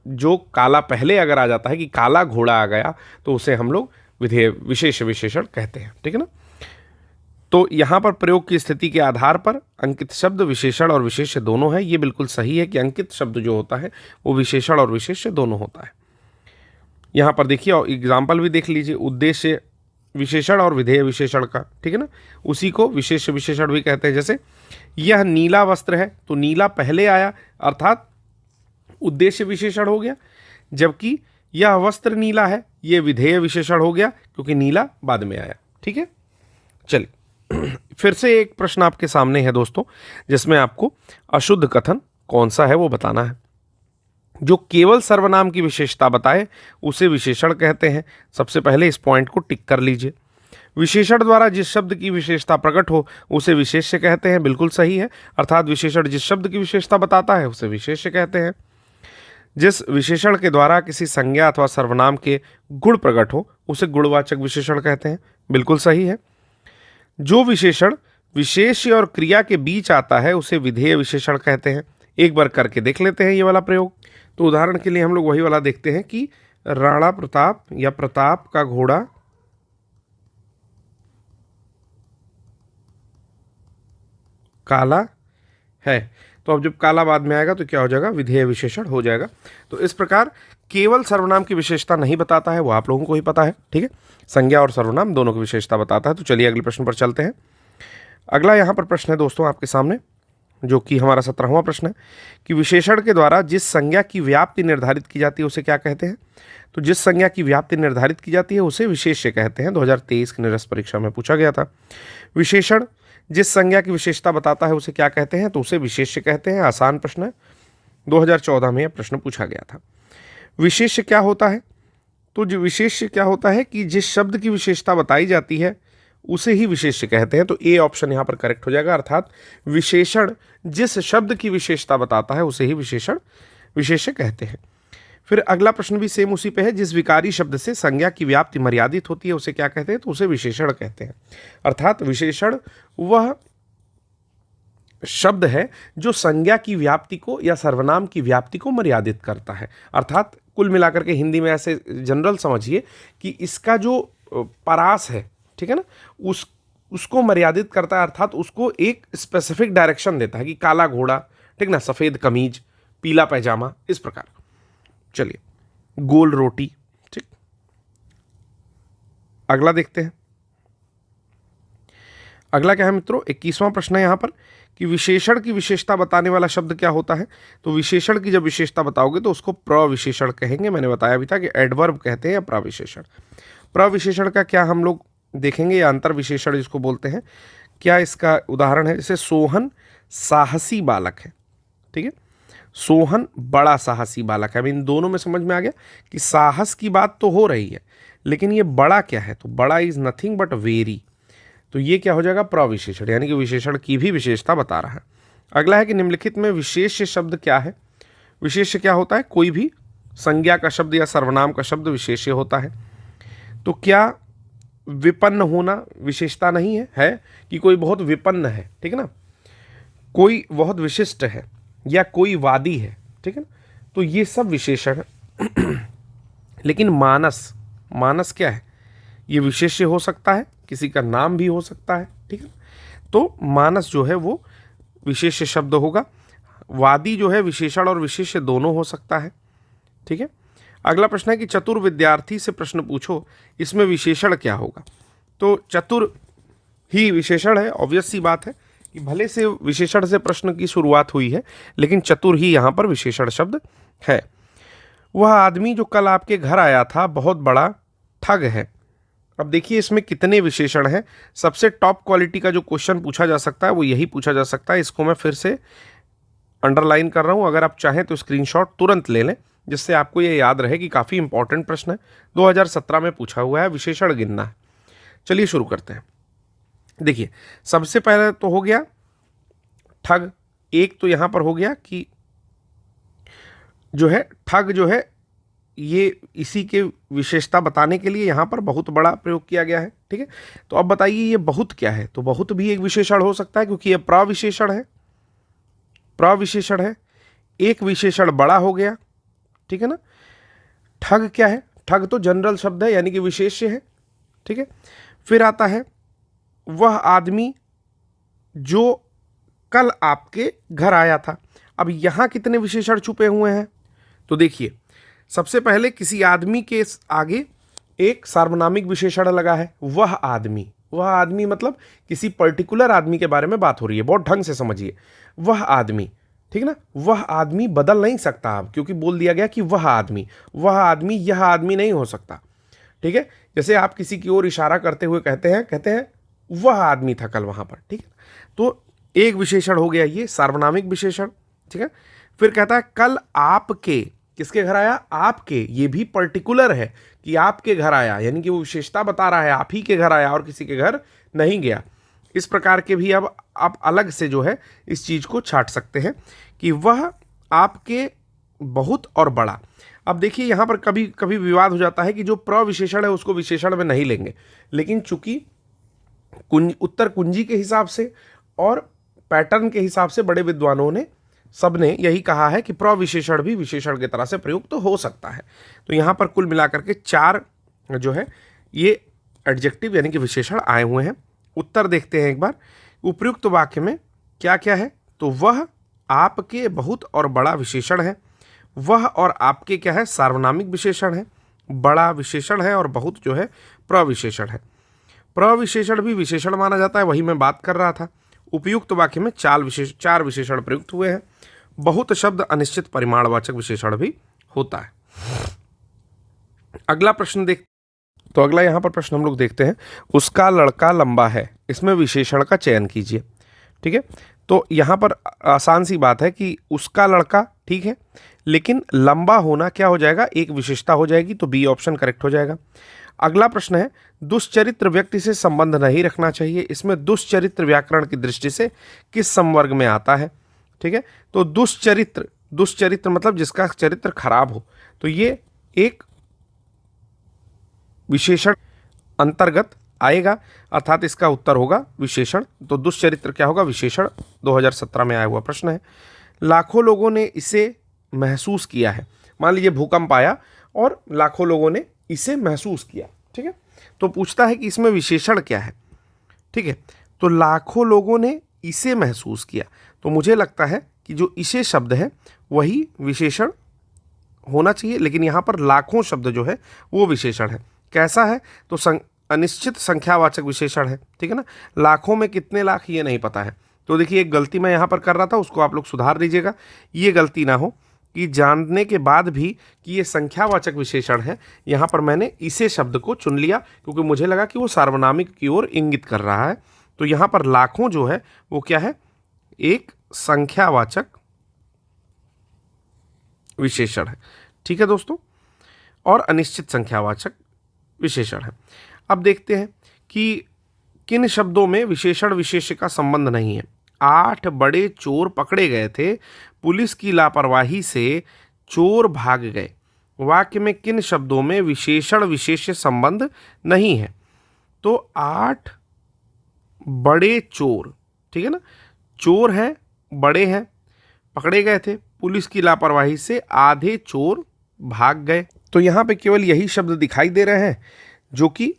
जो काला पहले अगर आ जाता है कि काला घोड़ा आ गया तो उसे हम लोग विधेय विशेष विशेषण कहते हैं, ठीक है ना। तो यहाँ पर प्रयोग की स्थिति के आधार पर अंकित शब्द विशेषण और विशेष्य दोनों है। ये बिल्कुल सही है कि अंकित शब्द जो होता है वो विशेषण और विशेष्य दोनों होता है। यहाँ पर देखिए और एग्जाम्पल भी देख लीजिए, उद्देश्य विशेषण और विधेय विशेषण का, ठीक है ना। उसी को विशेष विशेषण भी कहते हैं। जैसे यह नीला वस्त्र है, तो नीला पहले आया अर्थात उद्देश्य विशेषण हो गया, जबकि यह वस्त्र नीला है ये विधेय विशेषण हो गया क्योंकि नीला बाद में आया। ठीक है, चलिए फिर से एक प्रश्न आपके सामने है दोस्तों, जिसमें आपको अशुद्ध कथन कौन सा है वो बताना है। जो केवल सर्वनाम की विशेषता बताए उसे विशेषण कहते हैं। सबसे पहले इस पॉइंट को टिक कर लीजिए। विशेषण द्वारा जिस शब्द की विशेषता प्रकट हो उसे विशेष्य कहते हैं, बिल्कुल सही है। अर्थात विशेषण जिस शब्द की विशेषता बताता है उसे विशेष्य कहते हैं। जिस विशेषण के द्वारा किसी संज्ञा अथवा सर्वनाम के गुण प्रकट हो उसे गुणवाचक विशेषण कहते हैं, बिल्कुल सही है। जो विशेषण विशेष्य और क्रिया के बीच आता है उसे विधेय विशेषण कहते हैं। एक बार करके देख लेते हैं ये वाला प्रयोग। तो उदाहरण के लिए हम लोग वही वाला देखते हैं कि राणा प्रताप या प्रताप का घोड़ा काला है। तो अब जब काला बाद में आएगा तो क्या हो जाएगा, विधेय विशेषण हो जाएगा। तो इस प्रकार केवल सर्वनाम की विशेषता नहीं बताता है, वो आप लोगों को ही पता है, ठीक है। संज्ञा और सर्वनाम दोनों की विशेषता बताता है। तो चलिए अगले प्रश्न पर चलते हैं। अगला यहाँ पर प्रश्न है दोस्तों आपके सामने, जो कि हमारा 17वां प्रश्न है कि विशेषण के द्वारा जिस संज्ञा की व्याप्ति निर्धारित की जाती है उसे क्या कहते हैं। तो जिस संज्ञा की व्याप्ति निर्धारित की जाती है उसे विशेष्य कहते हैं। 2023 की निरस्त परीक्षा में पूछा गया था। विशेषण जिस संज्ञा की विशेषता बताता है उसे क्या कहते हैं, तो उसे विशेष्य कहते हैं। आसान प्रश्न है, 2014 में यह प्रश्न पूछा गया था। विशेष्य क्या होता है, तो जो विशेष्य क्या होता है कि जिस शब्द की विशेषता बताई जाती है उसे ही विशेष्य कहते हैं। तो ए ऑप्शन यहाँ पर करेक्ट हो जाएगा। अर्थात विशेषण जिस शब्द की विशेषता बताता है उसे ही विशेष्य कहते हैं। फिर अगला प्रश्न भी सेम उसी पे है, जिस विकारी शब्द से संज्ञा की व्याप्ति मर्यादित होती है उसे क्या कहते हैं? तो उसे विशेषण कहते हैं। अर्थात विशेषण वह शब्द है जो संज्ञा की व्याप्ति को या सर्वनाम की व्याप्ति को मर्यादित करता है। अर्थात कुल मिलाकर के हिंदी में ऐसे जनरल समझिए कि इसका जो परास है, ठीक है ना, उसको मर्यादित करता है, अर्थात उसको एक स्पेसिफिक डायरेक्शन देता है कि काला घोड़ा, ठीक ना, सफ़ेद कमीज, पीला पैजामा, इस प्रकार। चलिए, गोल रोटी, ठीक। अगला देखते हैं। अगला क्या है मित्रों? 21वां प्रश्न है यहाँ पर कि विशेषण की विशेषता बताने वाला शब्द क्या होता है? तो विशेषण की जब विशेषता बताओगे तो उसको प्रविशेषण कहेंगे। मैंने बताया भी था कि एडवर्ब कहते हैं या प्रविशेषण। प्रविशेषण का क्या हम लोग देखेंगे, या अंतर विशेषण जिसको बोलते हैं। क्या इसका उदाहरण है? जैसे सोहन साहसी बालक है, ठीक है, सोहन बड़ा साहसी बालक है। अब इन दोनों में समझ में आ गया कि साहस की बात तो हो रही है, लेकिन ये बड़ा क्या है? तो बड़ा इज नथिंग बट वेरी। तो ये क्या हो जाएगा? प्रविशेषण, यानी कि विशेषण की भी विशेषता बता रहा है। अगला है कि निम्नलिखित में विशेष्य शब्द क्या है? विशेष्य क्या होता है? कोई भी संज्ञा का शब्द या सर्वनाम का शब्द विशेष्य होता है। तो क्या विपन्न होना विशेषता नहीं है? है कि कोई बहुत विपन्न है, ठीक है ना, कोई बहुत विशिष्ट है, या कोई वादी है, ठीक है ना, तो ये सब विशेषण है। लेकिन मानस, मानस क्या है? ये विशेष्य हो सकता है, किसी का नाम भी हो सकता है, ठीक है। तो मानस जो है वो विशेष्य शब्द होगा। वादी जो है विशेषण और विशेष्य दोनों हो सकता है, ठीक है। अगला प्रश्न है कि चतुर विद्यार्थी से प्रश्न पूछो, इसमें विशेषण क्या होगा? तो चतुर ही विशेषण है, ऑब्वियस सी बात है कि भले से विशेषण से प्रश्न की शुरुआत हुई है, लेकिन चतुर ही यहाँ पर विशेषण शब्द है। वह आदमी जो कल आपके घर आया था बहुत बड़ा ठग है। अब देखिए इसमें कितने विशेषण हैं। सबसे टॉप क्वालिटी का जो क्वेश्चन पूछा जा सकता है वो यही पूछा जा सकता है। इसको मैं फिर से अंडरलाइन कर रहा हूँ, अगर आप चाहें तो स्क्रीनशॉट तुरंत ले लें, जिससे आपको ये याद रहे कि काफ़ी इंपॉर्टेंट प्रश्न है, 2017 में पूछा हुआ है, विशेषण गिनना है। चलिए शुरू करते हैं। देखिए सबसे पहले तो हो गया ठग, एक तो यहाँ पर हो गया कि जो है ठग जो है ये इसी के विशेषता बताने के लिए यहाँ पर बहुत बड़ा प्रयोग किया गया है, ठीक है। तो अब बताइए ये बहुत क्या है? तो बहुत भी एक विशेषण हो सकता है, क्योंकि ये प्रविशेषण है, प्रविशेषण है। एक विशेषण बड़ा हो गया, ठीक है ना। ठग क्या है? ठग तो जनरल शब्द है, यानी कि विशेष्य है, ठीक है। फिर आता है वह आदमी जो कल आपके घर आया था। अब यहाँ कितने विशेषण छुपे हुए हैं? तो देखिए सबसे पहले किसी आदमी के आगे एक सार्वनामिक विशेषण लगा है, वह आदमी। वह आदमी मतलब किसी पर्टिकुलर आदमी के बारे में बात हो रही है, बहुत ढंग से समझिए। वह आदमी, ठीक ना, वह आदमी बदल नहीं सकता अब, क्योंकि बोल दिया गया कि वह आदमी यह आदमी नहीं हो सकता, ठीक है। जैसे आप किसी की ओर इशारा करते हुए कहते हैं वह आदमी था कल वहां पर, ठीक है। तो एक विशेषण हो गया ये सार्वनामिक विशेषण, ठीक है। फिर कहता है कल आपके, किसके घर आया? आपके। ये भी पर्टिकुलर है कि आपके घर आया, यानी कि वो विशेषता बता रहा है, आप ही के घर आया और किसी के घर नहीं गया। इस प्रकार के भी अब आप अलग से जो है इस चीज को छाट सकते हैं कि वह आपके बहुत और बड़ा। अब देखिए यहाँ पर कभी कभी विवाद हो जाता है कि जो प्रविशेषण है उसको विशेषण में नहीं लेंगे, लेकिन चूंकि उत्तर कुंजी के हिसाब से और पैटर्न के हिसाब से बड़े विद्वानों ने सबने यही कहा है कि प्रविशेषण भी विशेषण की तरह से प्रयुक्त तो हो सकता है। तो यहाँ पर कुल मिलाकर के 4 जो है ये एडजेक्टिव यानी कि विशेषण आए हुए हैं। उत्तर देखते हैं एक बार। उपयुक्त वाक्य में क्या क्या है? तो वह आपके बहुत और बड़ा विशेषण है। वह और आपके क्या है? सार्वनामिक विशेषण है। बड़ा विशेषण है और बहुत जो है प्रविशेषण है। प्रविशेषण भी विशेषण माना जाता है, वही मैं बात कर रहा था। उपयुक्त वाक्य में 4 विशेषण प्रयुक्त हुए हैं। बहुत शब्द अनिश्चित परिमाणवाचक विशेषण भी होता है। अगला प्रश्न तो अगला यहाँ पर प्रश्न हम लोग देखते हैं, उसका लड़का लंबा है, इसमें विशेषण का चयन कीजिए, ठीक है। तो यहाँ पर आसान सी बात है कि उसका लड़का, ठीक है, लेकिन लंबा होना क्या हो जाएगा? एक विशेषता हो जाएगी, तो बी ऑप्शन करेक्ट हो जाएगा। अगला प्रश्न है दुष्चरित्र व्यक्ति से संबंध नहीं रखना चाहिए, इसमें दुष्चरित्र व्याकरण की दृष्टि से किस संवर्ग में आता है? ठीक है, तो दुष्चरित्र मतलब जिसका चरित्र खराब हो। तो ये एक विशेषण अंतर्गत आएगा, अर्थात इसका उत्तर होगा विशेषण। तो दुष्चरित्र क्या होगा? विशेषण। 2017 में आया हुआ प्रश्न है। लाखों लोगों ने इसे महसूस किया है। मान लीजिए भूकंप आया और लाखों लोगों ने इसे महसूस किया, ठीक है, तो पूछता है कि इसमें विशेषण क्या है, ठीक है। तो लाखों लोगों ने इसे महसूस किया, तो मुझे लगता है कि जो इसे शब्द है वही विशेषण होना चाहिए, लेकिन यहाँ पर लाखों शब्द जो है वो विशेषण है। कैसा है? तो अनिश्चित संख्यावाचक विशेषण है, ठीक है ना। लाखों में कितने लाख ये नहीं पता है। तो देखिए एक गलती मैं यहाँ पर कर रहा था, उसको आप लोग सुधार दीजिएगा। ये गलती ना हो कि जानने के बाद भी कि ये संख्यावाचक विशेषण है, यहाँ पर मैंने इसे शब्द को चुन लिया क्योंकि मुझे लगा कि वो सार्वनामिक की ओर इंगित कर रहा है। तो यहाँ पर लाखों जो है वो क्या है? एक संख्यावाचक विशेषण है, ठीक है दोस्तों, और अनिश्चित संख्यावाचक विशेषण है। अब देखते हैं कि किन शब्दों में विशेषण विशेष्य का संबंध नहीं है। 8 बड़े चोर पकड़े गए थे, पुलिस की लापरवाही से चोर भाग गए। वाक्य में किन शब्दों में विशेषण विशेष्य संबंध नहीं है? तो 8 बड़े चोर, ठीक है ना, चोर हैं, बड़े हैं, पकड़े गए थे, पुलिस की लापरवाही से आधे चोर भाग गए। तो यहाँ पे केवल यही शब्द दिखाई दे रहे हैं जो कि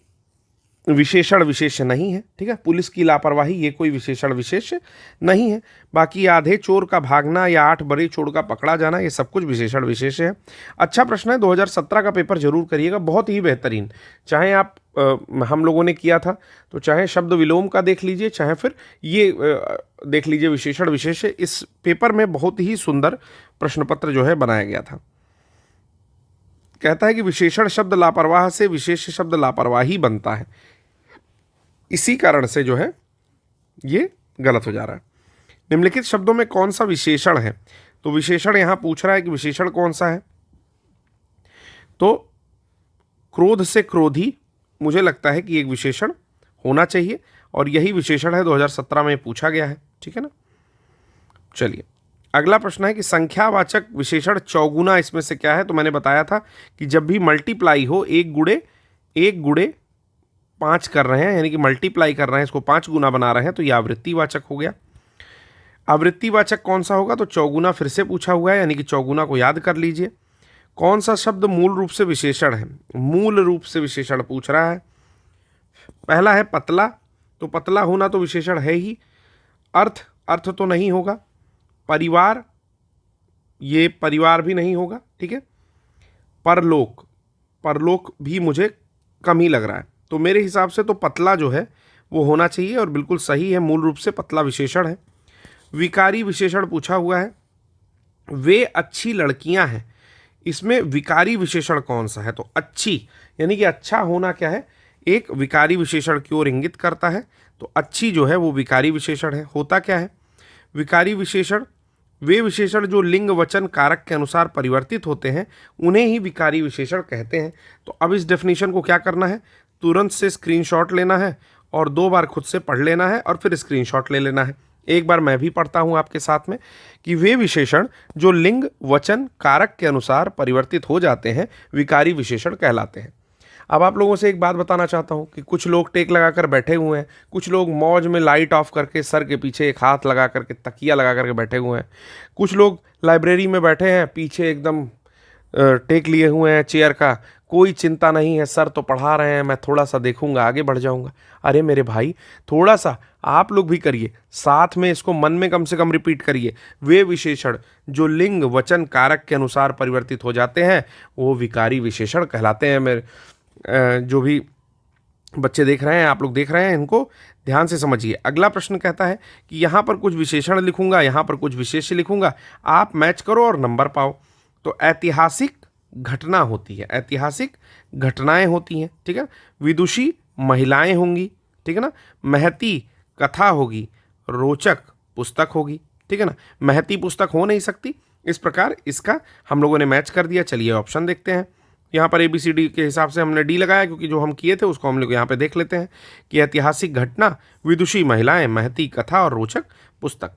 विशेषण विशेष्य नहीं है, ठीक है। पुलिस की लापरवाही ये कोई विशेषण विशेष्य नहीं है। बाकी आधे चोर का भागना या 8 बड़े चोर का पकड़ा जाना ये सब कुछ विशेषण विशेष्य है। अच्छा प्रश्न है, 2017 का पेपर जरूर करिएगा, बहुत ही बेहतरीन। चाहे आप हम लोगों ने किया था तो चाहे शब्द विलोम का देख लीजिए, चाहे फिर ये देख लीजिए विशेषण विशेष्य। इस पेपर में बहुत ही सुंदर प्रश्न पत्र जो है बनाया गया था। कहता है कि विशेषण शब्द लापरवाह से विशेष्य शब्द लापरवाही बनता है, इसी कारण से जो है ये गलत हो जा रहा है। निम्नलिखित शब्दों में कौन सा विशेषण है? तो विशेषण यहां पूछ रहा है कि विशेषण कौन सा है। तो क्रोध से क्रोधी मुझे लगता है कि एक विशेषण होना चाहिए और यही विशेषण है, 2017 में पूछा गया है, ठीक है ना। चलिए अगला प्रश्न है कि संख्यावाचक विशेषण चौगुना इसमें से क्या है? तो मैंने बताया था कि जब भी मल्टीप्लाई हो, एक गुणे 5 कर रहे हैं, यानी कि मल्टीप्लाई कर रहे हैं, इसको 5 गुना बना रहे हैं, तो यह आवृत्तिवाचक हो गया। आवृत्तिवाचक कौन सा होगा? तो चौगुना फिर से पूछा हुआ है, यानी कि चौगुना को याद कर लीजिए। कौन सा शब्द मूल रूप से विशेषण है? मूल रूप से विशेषण पूछ रहा है। पहला है पतला, तो पतला होना तो विशेषण है ही। अर्थ तो नहीं होगा। परिवार, ये परिवार भी नहीं होगा, ठीक है। परलोक भी मुझे कम ही लग रहा है। तो मेरे हिसाब से तो पतला जो है वो होना चाहिए और बिल्कुल सही है, मूल रूप से पतला विशेषण है। विकारी विशेषण पूछा हुआ है। वे अच्छी लड़कियां हैं, इसमें विकारी विशेषण कौन सा है? तो अच्छी, यानी कि अच्छा होना क्या है? एक विकारी विशेषण की ओर इंगित करता है। तो अच्छी जो है वो विकारी विशेषण है। होता क्या है? विकारी विशेषण वे विशेषण जो लिंग वचन कारक के अनुसार परिवर्तित होते हैं उन्हें ही विकारी विशेषण कहते हैं। तो अब इस डेफिनेशन को क्या करना है? तुरंत से स्क्रीनशॉट लेना है और 2 बार खुद से पढ़ लेना है और फिर स्क्रीनशॉट ले लेना है। एक बार मैं भी पढ़ता हूं आपके साथ में कि वे विशेषण जो लिंग वचन कारक के अनुसार परिवर्तित हो जाते हैं विकारी विशेषण कहलाते हैं। अब आप लोगों से एक बात बताना चाहता हूं कि कुछ लोग टेक लगाकर बैठे हुए हैं, कुछ लोग मौज में लाइट ऑफ करके सर के पीछे एक हाथ लगा करके तकिया लगा करके बैठे हुए हैं, कुछ लोग लाइब्रेरी में बैठे हैं पीछे एकदम टेक लिए हुए हैं चेयर का, कोई चिंता नहीं है, सर तो पढ़ा रहे हैं, मैं थोड़ा सा देखूंगा आगे बढ़ जाऊंगा। अरे मेरे भाई, थोड़ा सा आप लोग भी करिए, साथ में इसको मन में कम से कम रिपीट करिए। वे विशेषण जो लिंग वचन कारक के अनुसार परिवर्तित हो जाते हैं वो विकारी विशेषण कहलाते हैं। मेरे जो भी बच्चे देख रहे हैं, आप लोग देख रहे हैं, इनको ध्यान से समझिए। अगला प्रश्न कहता है कि यहाँ पर कुछ विशेषण लिखूंगा, यहाँ पर कुछ विशेष्य लिखूंगा, आप मैच करो और नंबर पाओ। तो ऐतिहासिक घटना होती है, ऐतिहासिक घटनाएं होती हैं, ठीक है। विदुषी महिलाएं होंगी, ठीक है ना। महती कथा होगी, रोचक पुस्तक होगी, ठीक है ना। महती पुस्तक हो नहीं सकती। इस प्रकार इसका हम लोगों ने मैच कर दिया। चलिए ऑप्शन देखते हैं। यहाँ पर ABCD के हिसाब से हमने डी लगाया क्योंकि जो हम किए थे उसको हम लोग यहाँ पे देख लेते हैं कि ऐतिहासिक घटना, विदुषी महिलाएं, महती कथा और रोचक पुस्तक।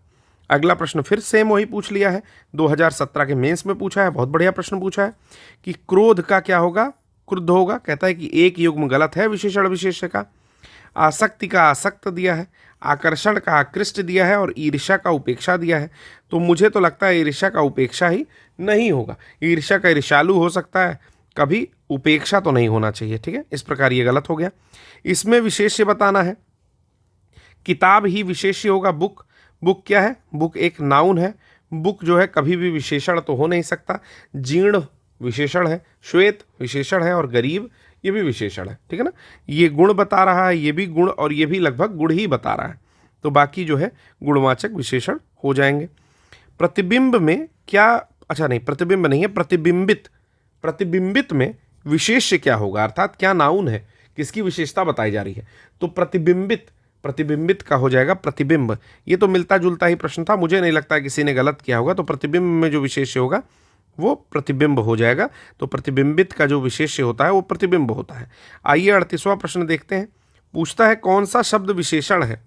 अगला प्रश्न फिर सेम वही पूछ लिया है, 2017 के मेंस में पूछा है, बहुत बढ़िया प्रश्न पूछा है कि क्रोध का क्या होगा, क्रुद्ध होगा। कहता है कि एक युग्म गलत है विशेषण विशेष्य का। आसक्ति का आसक्त दिया है, आकर्षण का आकृष्ट दिया है और ईर्ष्या का उपेक्षा दिया है। तो मुझे तो लगता है ईर्ष्या का उपेक्षा ही नहीं होगा, ईर्ष्या का ईर्ष्यालु हो सकता है, कभी उपेक्षा तो नहीं होना चाहिए। ठीक है, इस प्रकार ये गलत हो गया। इसमें विशेष्य बताना है, किताब ही विशेष्य होगा। बुक, बुक क्या है, बुक एक नाउन है, बुक जो है कभी भी विशेषण तो हो नहीं सकता। जीर्ण विशेषण है, श्वेत विशेषण है और गरीब ये भी विशेषण है। ठीक है ना, ये गुण बता रहा है, ये भी गुण और ये भी लगभग गुण ही बता रहा है, तो बाकी जो है गुणवाचक विशेषण हो जाएंगे। प्रतिबिंब में क्या, अच्छा नहीं प्रतिबिंब नहीं है, प्रतिबिंबित, प्रतिबिंबित में विशेष्य क्या होगा, अर्थात क्या नाउन है, किसकी विशेषता बताई जा रही है। तो प्रतिबिंबित, प्रतिबिंबित का हो जाएगा प्रतिबिंब। ये तो मिलता जुलता ही प्रश्न था, मुझे नहीं लगता किसी ने गलत किया होगा। तो प्रतिबिंब में जो विशेष्य होगा वो प्रतिबिंब हो जाएगा। तो प्रतिबिंबित का जो विशेष्य होता है वो प्रतिबिंब होता है। आइए 38वां प्रश्न देखते हैं। पूछता है कौन सा शब्द विशेषण है।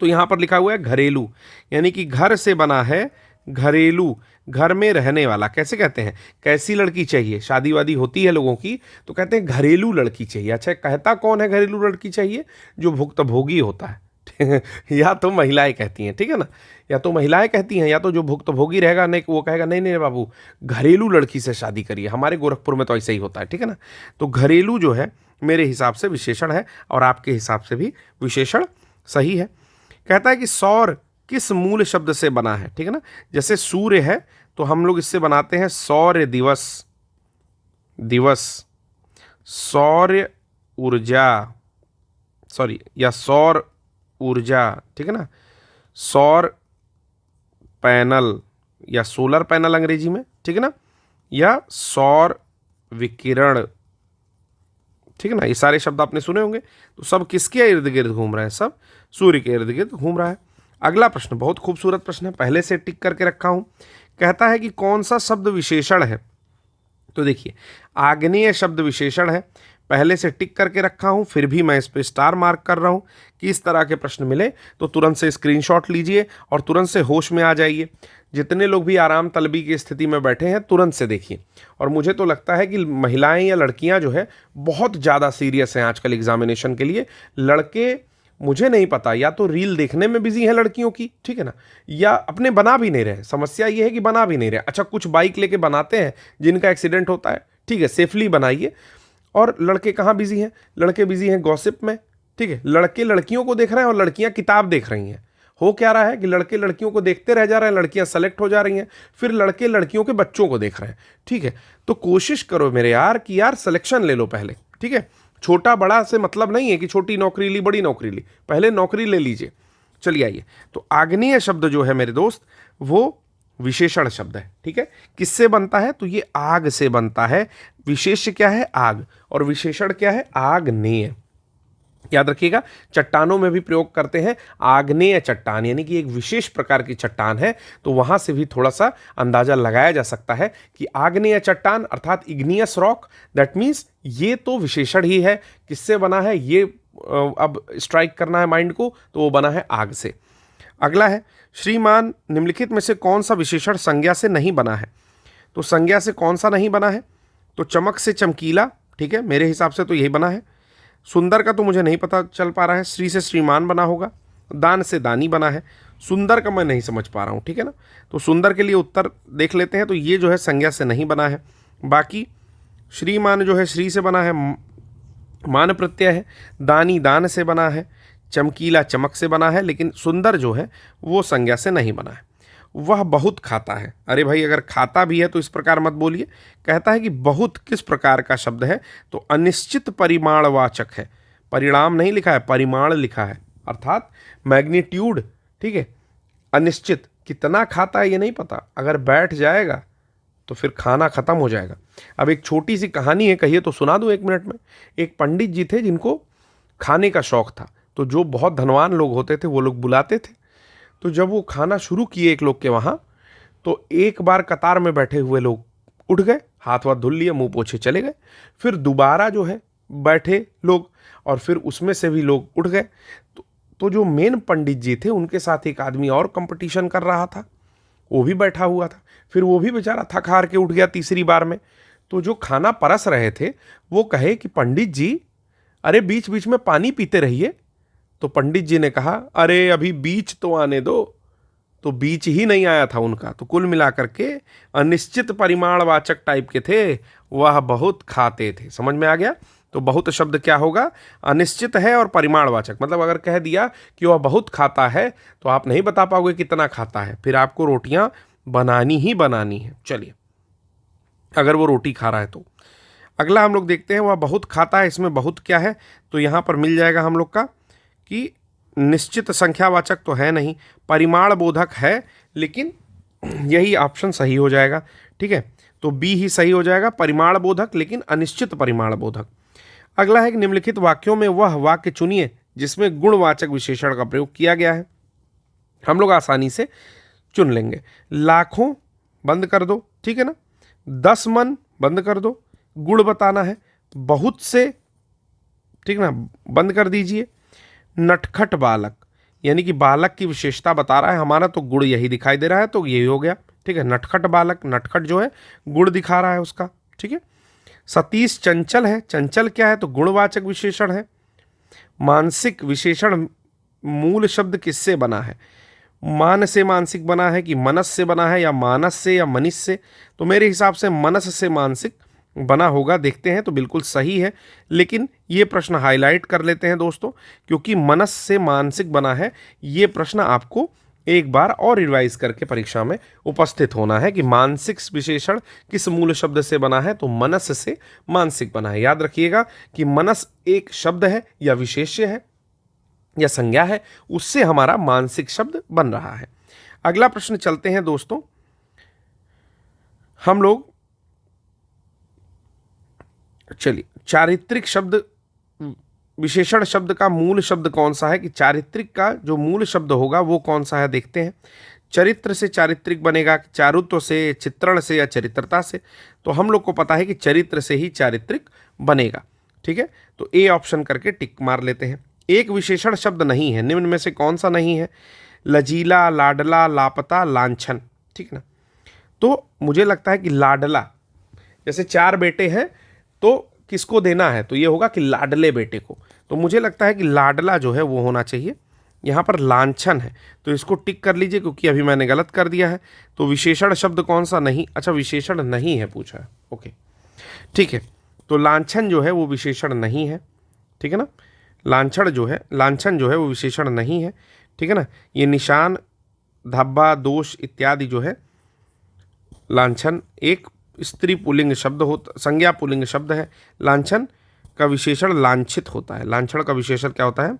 तो यहाँ पर लिखा हुआ है घरेलू, यानी कि घर से बना है, घरेलू, घर में रहने वाला। कैसे कहते हैं, कैसी लड़की चाहिए, शादी वादी होती है लोगों की तो कहते हैं घरेलू लड़की चाहिए। अच्छा, कहता कौन है घरेलू लड़की चाहिए, जो भुक्तभोगी होता है या तो महिलाएं कहती हैं, ठीक है ना, या तो महिलाएं कहती हैं, या तो जो भुक्तभोगी रहेगा नहीं वो कहेगा नहीं नहीं बाबू घरेलू लड़की से शादी करिए। हमारे गोरखपुर में तो ऐसा ही होता है। ठीक है ना, तो घरेलू जो है मेरे हिसाब से विशेषण है और आपके हिसाब से भी विशेषण सही है। कहता है कि सौर किस मूल शब्द से बना है। ठीक है ना, जैसे सूर्य है तो हम लोग इससे बनाते हैं सौर्य दिवस, दिवस, सौर्य ऊर्जा, सॉरी, या सौर ऊर्जा। ठीक है ना, सौर पैनल या सोलर पैनल अंग्रेजी में। ठीक है ना, या सौर विकिरण। ठीक है ना, ये सारे शब्द आपने सुने होंगे। तो सब किसके इर्द गिर्द घूम रहे हैं, सब सूर्य के इर्द गिर्द घूम रहा है। अगला प्रश्न बहुत खूबसूरत प्रश्न है, पहले से टिक करके रखा हूं। कहता है कि कौन सा शब्द विशेषण है। तो देखिए आग्नेय शब्द विशेषण है, पहले से टिक करके रखा हूं, फिर भी मैं इस पर स्टार मार्क कर रहा हूं कि इस तरह के प्रश्न मिले तो तुरंत से स्क्रीनशॉट लीजिए और तुरंत से होश में आ जाइए। जितने लोग भी आराम तलबी की स्थिति में बैठे हैं तुरंत से देखिए। और मुझे तो लगता है कि महिलाएं या लड़कियां जो है बहुत ज़्यादा सीरियस हैं आजकल एग्जामिनेशन के लिए। लड़के मुझे नहीं पता, या तो रील देखने में बिजी है लड़कियों की, ठीक है ना, या अपने बना भी नहीं रहे। समस्या ये है कि बना भी नहीं रहे। अच्छा, कुछ बाइक लेके बनाते हैं जिनका एक्सीडेंट होता है, ठीक है, सेफली बनाइए। और लड़के कहाँ बिजी हैं, लड़के बिजी हैं गॉसिप में। ठीक है, लड़के लड़कियों को देख रहे हैं और लड़कियां किताब देख रही हैं। हो क्या रहा है कि लड़के लड़कियों को देखते रह जा रहे हैं, लड़कियां सेलेक्ट हो जा रही हैं, फिर लड़के लड़कियों के बच्चों को देख रहे हैं। ठीक है, तो कोशिश करो मेरे यार कि यार सिलेक्शन ले लो पहले। ठीक है, छोटा बड़ा से मतलब नहीं है कि छोटी नौकरी ली बड़ी नौकरी ली, पहले नौकरी ले लीजिए। चलिए आइए, तो आग्नेय शब्द जो है मेरे दोस्त वो विशेषण शब्द है। ठीक है, किससे बनता है, तो ये आग से बनता है। विशेष्य क्या है, आग, और विशेषण क्या है, आग्नेय। याद रखिएगा, चट्टानों में भी प्रयोग करते हैं आग्नेय चट्टान, यानी कि एक विशेष प्रकार की चट्टान है, तो वहां से भी थोड़ा सा अंदाजा लगाया जा सकता है कि आग्नेय चट्टान अर्थात इग्नियस रॉक, दैट मीन्स ये तो विशेषण ही है। किससे बना है ये अब स्ट्राइक करना है माइंड को, तो वो बना है आग से। अगला है श्रीमान निम्नलिखित में से कौन सा विशेषण संज्ञा से नहीं बना है। तो संज्ञा से कौन सा नहीं बना है, तो चमक से चमकीला, ठीक है, मेरे हिसाब से तो यही बना है। सुंदर का तो मुझे नहीं पता चल पा रहा है, श्री से श्रीमान बना होगा। दान से दानी बना है, सुंदर का मैं नहीं समझ पा रहा हूँ। ठीक है ना, तो सुंदर के लिए उत्तर देख लेते हैं, तो ये जो है संज्ञा से नहीं बना है। बाकी श्रीमान जो है श्री से बना है, मान प्रत्यय है। दानी दान से बना है, चमकीला चमक से बना है, लेकिन सुंदर जो है वो संज्ञा से नहीं बना है। वह बहुत खाता है, अरे भाई अगर खाता भी है तो इस प्रकार मत बोलिए। कहता है कि बहुत किस प्रकार का शब्द है, तो अनिश्चित परिमाणवाचक है। परिणाम नहीं लिखा है, परिमाण लिखा है, अर्थात मैग्नीट्यूड। ठीक है, अनिश्चित, कितना खाता है ये नहीं पता, अगर बैठ जाएगा तो फिर खाना खत्म हो जाएगा। अब एक छोटी सी कहानी है, कहिए तो सुना दूं 1 मिनट में। एक पंडित जी थे जिनको खाने का शौक था, तो जो बहुत धनवान लोग होते थे वो लोग बुलाते थे। तो जब वो खाना शुरू किए एक लोग के वहाँ, तो एक बार कतार में बैठे हुए लोग उठ गए, हाथ वाथ धुल लिए, मुंह पोछे चले गए। फिर दोबारा जो है बैठे लोग, और फिर उसमें से भी लोग उठ गए। तो तो जो मेन पंडित जी थे उनके साथ एक आदमी और कंपटीशन कर रहा था, वो भी बैठा हुआ था। फिर वो भी बेचारा थक हार के उठ गया तीसरी बार में। तो जो खाना परस रहे थे वो कहे कि पंडित जी, अरे बीच बीच में पानी पीते रहिए। तो पंडित जी ने कहा, अरे अभी बीच तो आने दो। तो बीच ही नहीं आया था उनका। तो कुल मिलाकर के अनिश्चित परिमाणवाचक टाइप के थे, वह बहुत खाते थे। समझ में आ गया? तो बहुत शब्द क्या होगा? अनिश्चित है और परिमाणवाचक। मतलब अगर कह दिया कि वह बहुत खाता है तो आप नहीं बता पाओगे कितना खाता है, फिर आपको रोटियां बनानी ही बनानी है। चलिए, अगर वो रोटी खा रहा है तो अगला हम लोग देखते हैं, वह बहुत खाता है। इसमें बहुत क्या है? तो यहां पर मिल जाएगा हम लोग का कि निश्चित संख्यावाचक तो है नहीं, परिमाण बोधक है, लेकिन यही ऑप्शन सही हो जाएगा। ठीक है, तो बी ही सही हो जाएगा, परिमाण बोधक लेकिन अनिश्चित परिमाण बोधक। अगला है कि निम्नलिखित वाक्यों में वह वाक्य चुनिए जिसमें गुणवाचक विशेषण का प्रयोग किया गया है। हम लोग आसानी से चुन लेंगे। लाखों बंद कर दो, ठीक है ना। 10 मन बंद कर दो, गुण बताना है। बहुत से, ठीक ना, बंद कर दीजिए। नटखट बालक, यानी कि बालक की विशेषता बता रहा है हमारा, तो गुण यही दिखाई दे रहा है, तो यही हो गया। ठीक है, नटखट बालक, नटखट जो है गुण दिखा रहा है उसका। ठीक है, सतीश चंचल है, चंचल क्या है? तो गुणवाचक विशेषण है। मानसिक विशेषण मूल शब्द किससे बना है? मान से मानसिक बना है कि मनस से बना है, या मानस से या मनीष से? तो मेरे हिसाब से मनस से मानसिक बना होगा। देखते हैं, तो बिल्कुल सही है। लेकिन ये प्रश्न हाईलाइट कर लेते हैं दोस्तों, क्योंकि मनस से मानसिक बना है। ये प्रश्न आपको एक बार और रिवाइज करके परीक्षा में उपस्थित होना है कि मानसिक विशेषण किस मूल शब्द से बना है। तो मनस से मानसिक बना है। याद रखिएगा कि मनस एक शब्द है या विशेष्य है या संज्ञा है, उससे हमारा मानसिक शब्द बन रहा है। अगला प्रश्न चलते हैं दोस्तों, हम लोग चलिए चारित्रिक शब्द विशेषण शब्द का मूल शब्द कौन सा है, कि चारित्रिक का जो मूल शब्द होगा वो कौन सा है, देखते हैं। चरित्र से चारित्रिक बनेगा, चारुत्व से, चित्रण से, या चरित्रता से? तो हम लोग को पता है कि चरित्र से ही चारित्रिक बनेगा। ठीक है, तो ए ऑप्शन करके टिक मार लेते हैं। एक विशेषण शब्द नहीं है, निम्न में से कौन सा नहीं है? लजीला, लाडला, लापता, लांछन। ठीक ना, तो मुझे लगता है कि लाडला, जैसे 4 बेटे हैं तो किसको देना है, तो ये होगा कि लाडले बेटे को। तो मुझे लगता है कि लाडला जो है वो होना चाहिए। यहाँ पर लांछन है, तो इसको टिक कर लीजिए, क्योंकि अभी मैंने गलत कर दिया है। तो विशेषण शब्द कौन सा नहीं? अच्छा, विशेषण नहीं है पूछा है, ओके ठीक है। तो लांछन जो है वो विशेषण नहीं है, ठीक है ना। लांछन जो है वो विशेषण नहीं है, ठीक है ना। ये निशान, धब्बा, दोष इत्यादि जो है, लांछन एक स्त्री पुल्लिंग शब्द होता, संज्ञा पुल्लिंग शब्द है। लांछन का विशेषण लांछित होता है। लांछन का विशेषण क्या होता है?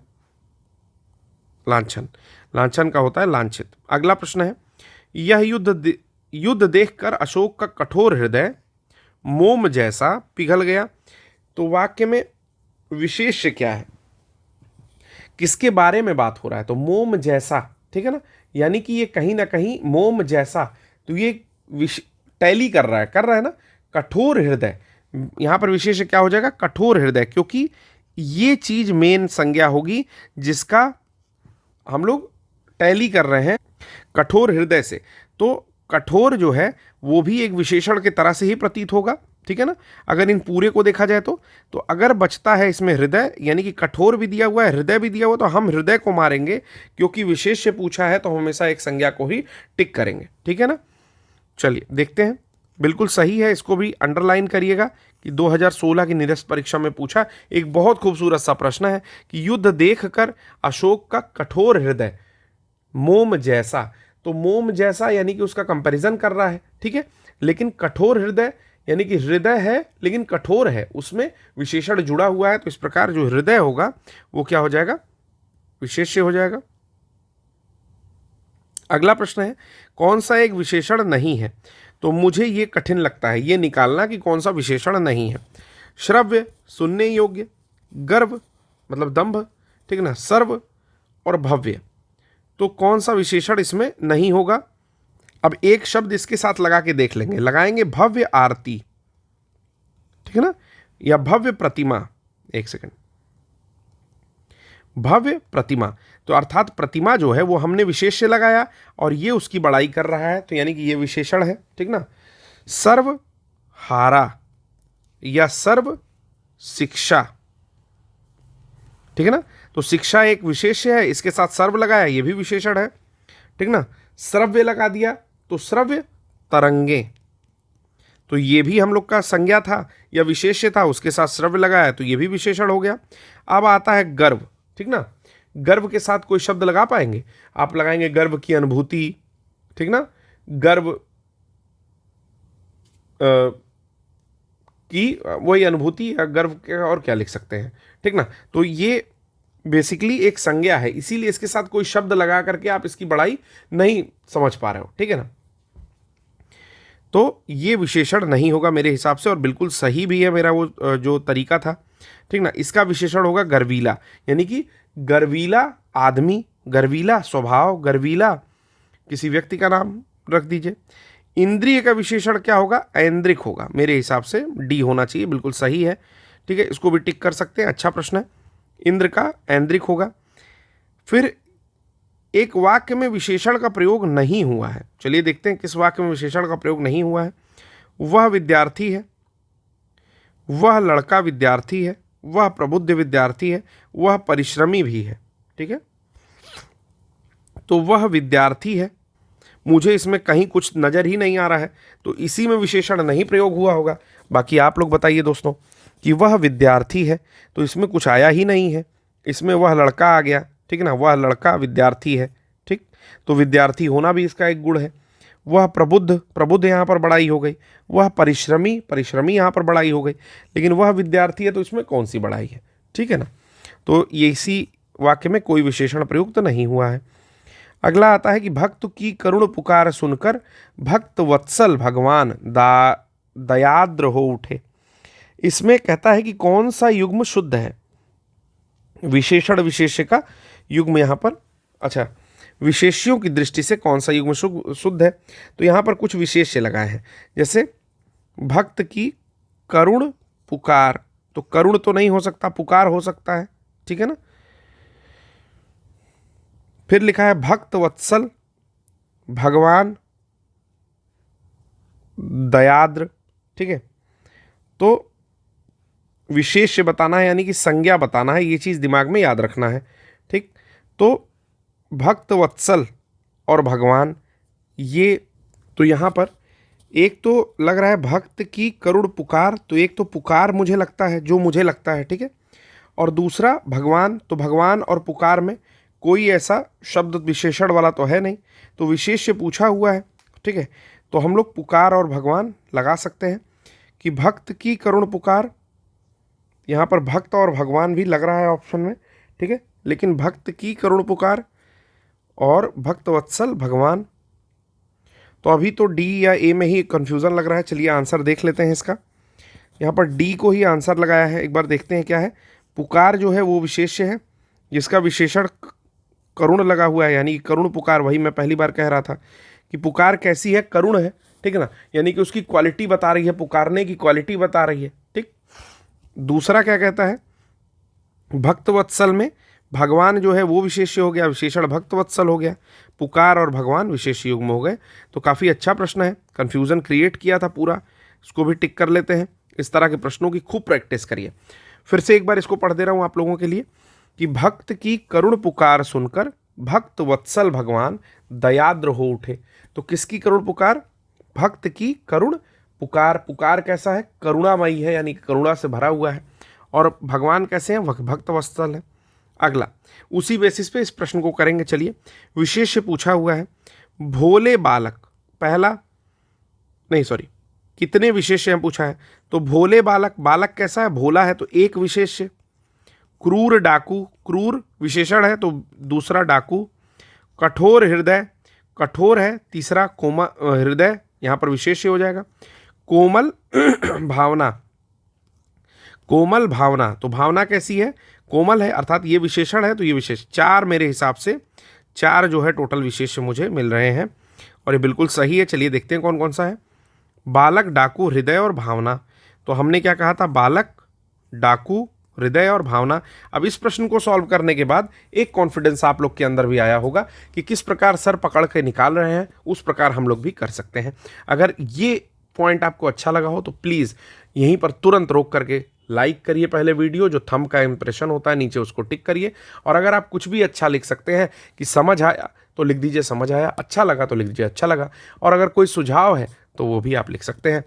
लांछन। लांछन का होता है लांछित। अगला प्रश्न है, यह युद्ध देखकर अशोक का कठोर हृदय मोम जैसा पिघल गया। तो वाक्य में विशेष्य क्या है, किसके बारे में बात हो रहा है? तो मोम जैसा, ठीक है ना, यानी कि ये कहीं ना कहीं मोम जैसा, तो ये टैली कर रहा है ना। कठोर हृदय, यहां पर विशेष क्या हो जाएगा? कठोर हृदय, क्योंकि ये चीज मेन संज्ञा होगी जिसका हम लोग टैली कर रहे हैं कठोर हृदय से। तो कठोर जो है वो भी एक विशेषण के तरह से ही प्रतीत होगा, ठीक है ना। अगर इन पूरे को देखा जाए तो अगर बचता है इसमें हृदय, यानी कि कठोर भी दिया हुआ है, हृदय भी दिया हुआ, तो हम हृदय को मारेंगे, क्योंकि विशेष से पूछा है तो हमेशा एक संज्ञा को ही टिक करेंगे, ठीक है ना। चलिए देखते हैं, बिल्कुल सही है। इसको भी अंडरलाइन करिएगा कि 2016 की निरस्त परीक्षा में पूछा एक बहुत खूबसूरत सा प्रश्न है कि युद्ध देखकर अशोक का कठोर हृदय मोम जैसा। तो मोम जैसा यानी कि उसका कंपैरिजन कर रहा है, ठीक है। लेकिन कठोर हृदय यानी कि हृदय है लेकिन कठोर है, उसमें विशेषण जुड़ा हुआ है। तो इस प्रकार जो हृदय होगा वो क्या हो जाएगा? विशेष्य हो जाएगा। अगला प्रश्न है, कौन सा एक विशेषण नहीं है? तो मुझे ये कठिन लगता है ये निकालना कि कौन सा विशेषण नहीं है। श्रव्य, सुनने योग्य, गर्व मतलब दंभ, ठीक है ना, सर्व और भव्य। तो कौन सा विशेषण इसमें नहीं होगा? अब एक शब्द इसके साथ लगा के देख लेंगे, लगाएंगे भव्य आरती, ठीक है ना, या भव्य प्रतिमा। एक सेकंड, भव्य प्रतिमा। तो अर्थात प्रतिमा जो है वो हमने विशेष्य लगाया और ये उसकी बड़ाई कर रहा है, तो यानी कि ये विशेषण है, ठीक ना। सर्व हारा या सर्व शिक्षा, ठीक है ना। तो शिक्षा एक विशेष्य है, इसके साथ सर्व लगाया, ये भी विशेषण है, ठीक ना। श्रव्य लगा दिया तो श्रव्य तरंगे, तो ये भी हम लोग का संज्ञा था या विशेष्य था, उसके साथ श्रव्य लगाया तो ये भी विशेषण हो गया। अब आता है गर्व, ठीक ना। गर्व के साथ कोई शब्द लगा पाएंगे? आप लगाएंगे गर्व की अनुभूति, ठीक ना, गर्व की वही अनुभूति या गर्व के और क्या लिख सकते हैं, ठीक ना। तो ये बेसिकली एक संज्ञा है, इसीलिए इसके साथ कोई शब्द लगा करके आप इसकी बड़ाई नहीं समझ पा रहे हो, ठीक है ना। तो ये विशेषण नहीं होगा मेरे हिसाब से, और बिल्कुल सही भी है मेरा वो जो तरीका था, ठीक ना। इसका विशेषण होगा गर्वीला, यानी कि गर्वीला आदमी, गर्वीला स्वभाव, गर्वीला किसी व्यक्ति का नाम रख दीजिए। इंद्रिय का विशेषण क्या होगा? ऐन्द्रिक होगा, मेरे हिसाब से डी होना चाहिए, बिल्कुल सही है, ठीक है, इसको भी टिक कर सकते हैं, अच्छा प्रश्न है। इंद्र का ऐन्द्रिक होगा। फिर एक वाक्य में विशेषण का प्रयोग नहीं हुआ है, चलिए देखते हैं किस वाक्य में विशेषण का प्रयोग नहीं हुआ है। वह विद्यार्थी है, वह लड़का विद्यार्थी है, वह प्रबुद्ध विद्यार्थी है, वह परिश्रमी भी है, ठीक है। तो वह विद्यार्थी है, मुझे इसमें कहीं कुछ नज़र ही नहीं आ रहा है, तो इसी में विशेषण नहीं प्रयोग हुआ होगा। बाकी आप लोग बताइए दोस्तों कि वह विद्यार्थी है, तो इसमें कुछ आया ही नहीं है, इसमें वह लड़का आ गया, ठीक है ना, वह लड़का विद्यार्थी है, ठीक, तो विद्यार्थी होना भी इसका एक गुण है। वह प्रबुद्ध, प्रबुद्ध यहाँ पर बड़ाई हो गई। वह परिश्रमी, परिश्रमी यहाँ पर बड़ाई हो गई, लेकिन वह विद्यार्थी है तो इसमें कौन सी बड़ाई है, ठीक है ना। तो ये इसी वाक्य में कोई विशेषण प्रयुक्त नहीं हुआ है। अगला आता है कि भक्त की करुण पुकार सुनकर भक्त वत्सल भगवान दयाद्र हो उठे। इसमें कहता है कि कौन सा युग्म शुद्ध है? विशेषण विशेष्य का युग्म यहाँ पर, अच्छा, विशेष्यों की दृष्टि से कौन सा युग्म शुद्ध है? तो यहाँ पर कुछ विशेष्य लगाए हैं, जैसे भक्त की करुण पुकार, तो करुण तो नहीं हो सकता, पुकार हो सकता है, ठीक है ना। फिर लिखा है भक्त वत्सल भगवान दयाद्र, ठीक है। तो विशेष्य बताना है, यानी कि संज्ञा बताना है, ये चीज़ दिमाग में याद रखना है, ठीक। तो भक्त वत्सल और भगवान, ये तो यहाँ पर एक तो लग रहा है भक्त की करुण पुकार, तो एक तो पुकार मुझे लगता है, जो मुझे लगता है, ठीक है, और दूसरा भगवान, तो भगवान और पुकार में कोई ऐसा शब्द विशेषण वाला तो है नहीं, तो विशेष्य पूछा हुआ है, ठीक है। तो हम लोग पुकार और भगवान लगा सकते हैं कि भक्त की करुण पुकार, यहाँ पर भक्त और भगवान भी लग रहा है ऑप्शन में, ठीक है, लेकिन भक्त की करुण पुकार और भक्त वत्सल भगवान, तो अभी तो डी या ए में ही कन्फ्यूज़न लग रहा है। चलिए आंसर देख लेते हैं इसका। यहाँ पर डी को ही आंसर लगाया है, एक बार देखते हैं क्या है। पुकार जो है वो विशेष्य है, जिसका विशेषण करुण लगा हुआ है, यानी करुण पुकार, वही मैं पहली बार कह रहा था कि पुकार कैसी है, करुण है, ठीक है ना, यानी कि उसकी क्वालिटी बता रही है, पुकारने की क्वालिटी बता रही है, ठीक। दूसरा क्या कहता है, भक्त वत्सल में भगवान जो है वो विशेष्य हो गया, विशेषण भक्त वत्सल हो गया, पुकार और भगवान विशेष्य युग्म हो गए। तो काफ़ी अच्छा प्रश्न है, कन्फ्यूज़न क्रिएट किया था पूरा, इसको भी टिक कर लेते हैं। इस तरह के प्रश्नों की खूब प्रैक्टिस करिए। फिर से एक बार इसको पढ़ दे रहा हूँ आप लोगों के लिए कि भक्त की करुण पुकार सुनकर भक्त वत्सल भगवान दयाद्र हो उठे। तो किसकी करुण पुकार? भक्त की करुण पुकार। पुकार कैसा है? करुणामयी है, यानी करुणा से भरा हुआ है। और भगवान कैसे हैं? भक्त वत्सल है। अगला उसी बेसिस पे इस प्रश्न को करेंगे। चलिए, विशेष्य पूछा हुआ है, भोले बालक, पहला नहीं सॉरी कितने विशेष्य हैं पूछा है, तो भोले बालक, बालक कैसा है? भोला है, तो एक विशेष्य। क्रूर डाकू, क्रूर विशेषण है तो दूसरा डाकू। कठोर हृदय, कठोर है, तीसरा कोमल हृदय, यहाँ पर विशेष्य हो जाएगा। कोमल भावना, कोमल भावना, तो भावना कैसी है? कोमल है, अर्थात ये विशेषण है तो ये विशेष। चार मेरे हिसाब से चार जो है टोटल विशेष्य मुझे मिल रहे हैं और ये बिल्कुल सही है। चलिए देखते हैं कौन कौन सा है। बालक, डाकू, हृदय और भावना। तो हमने क्या कहा था? बालक, डाकू, हृदय और भावना। अब इस प्रश्न को सॉल्व करने के बाद एक कॉन्फिडेंस आप लोग के अंदर भी आया होगा कि किस प्रकार सर पकड़ के निकाल रहे हैं उस प्रकार हम लोग भी कर सकते हैं। अगर ये पॉइंट आपको अच्छा लगा हो तो प्लीज़ यहीं पर तुरंत रोक करके लाइक करिए पहले वीडियो, जो थंब का इंप्रेशन होता है नीचे उसको टिक करिए। और अगर आप कुछ भी अच्छा लिख सकते हैं कि समझ आया तो लिख दीजिए समझ आया, अच्छा लगा तो लिख दीजिए अच्छा लगा, और अगर कोई सुझाव है तो वो भी आप लिख सकते हैं।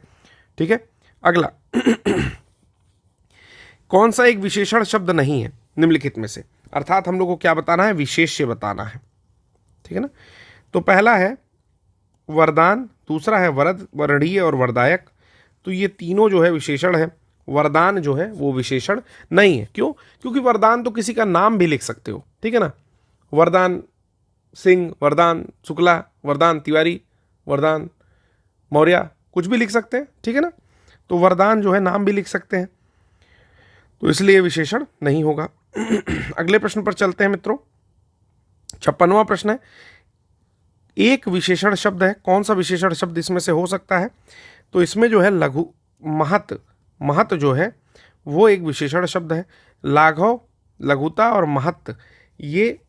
ठीक है, अगला कौन सा एक विशेषण शब्द नहीं है निम्नलिखित में से, अर्थात हम लोग को क्या बताना है, विशेष्य बताना है। ठीक है ना, तो पहला है वरदान, दूसरा है वरद, वर्णीय और वरदायक। तो ये तीनों जो है विशेषण है। वरदान जो है वो विशेषण नहीं है। क्यों? क्योंकि वरदान तो किसी का नाम भी लिख सकते हो। ठीक है ना, वरदान सिंह, वरदान शुक्ला, वरदान तिवारी, वरदान मौर्य, कुछ भी लिख सकते हैं। ठीक है ना, तो वरदान जो है नाम भी लिख सकते हैं, तो इसलिए विशेषण नहीं होगा। अगले प्रश्न पर चलते हैं मित्रों। 56वां प्रश्न है, एक विशेषण शब्द है, कौन सा विशेषण शब्द इसमें से हो सकता है? तो इसमें जो है लघु, महत, महत जो है वो एक विशेषण शब्द है। लाघव, लघुता और महत ये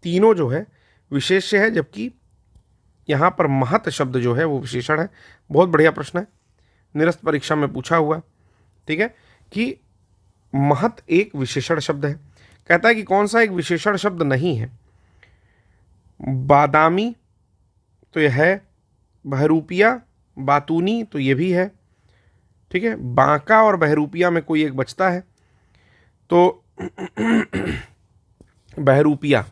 तीनों जो है विशेष्य है, जबकि यहाँ पर महत शब्द जो है वो विशेषण है। बहुत बढ़िया प्रश्न है, निरस्त परीक्षा में पूछा हुआ। ठीक है, कि महत एक विशेषण शब्द है। कहता है कि कौन सा एक विशेषण शब्द नहीं है? बादामी तो यह है, बहरूपिया, बातूनी तो ये भी है। ठीक है, बांका और बहरूपिया में कोई एक बचता है, तो बहरूपिया,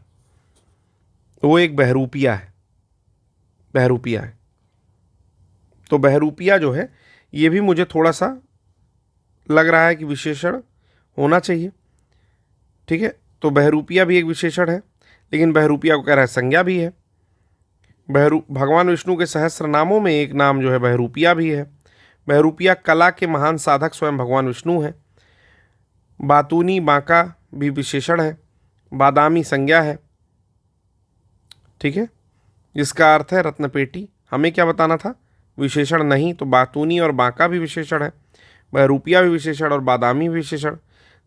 वो एक बहरूपिया है, बहरूपिया है। तो बहरूपिया जो है ये भी मुझे थोड़ा सा लग रहा है कि विशेषण होना चाहिए। ठीक है, तो बहरूपिया भी एक विशेषण है, लेकिन बहरूपिया को कह रहा है संज्ञा भी है। भगवान विष्णु के सहस्त्र नामों में एक नाम जो है बहरूपिया भी है। बहरूपिया कला के महान साधक स्वयं भगवान विष्णु हैं। बातूनी, बांका भी विशेषण है। बादामी संज्ञा है। ठीक है, जिसका अर्थ है रत्नपेटी। हमें क्या बताना था? विशेषण नहीं, तो बातूनी और बांका भी विशेषण है, बहरूपिया भी विशेषण और बादामी भी विशेषण।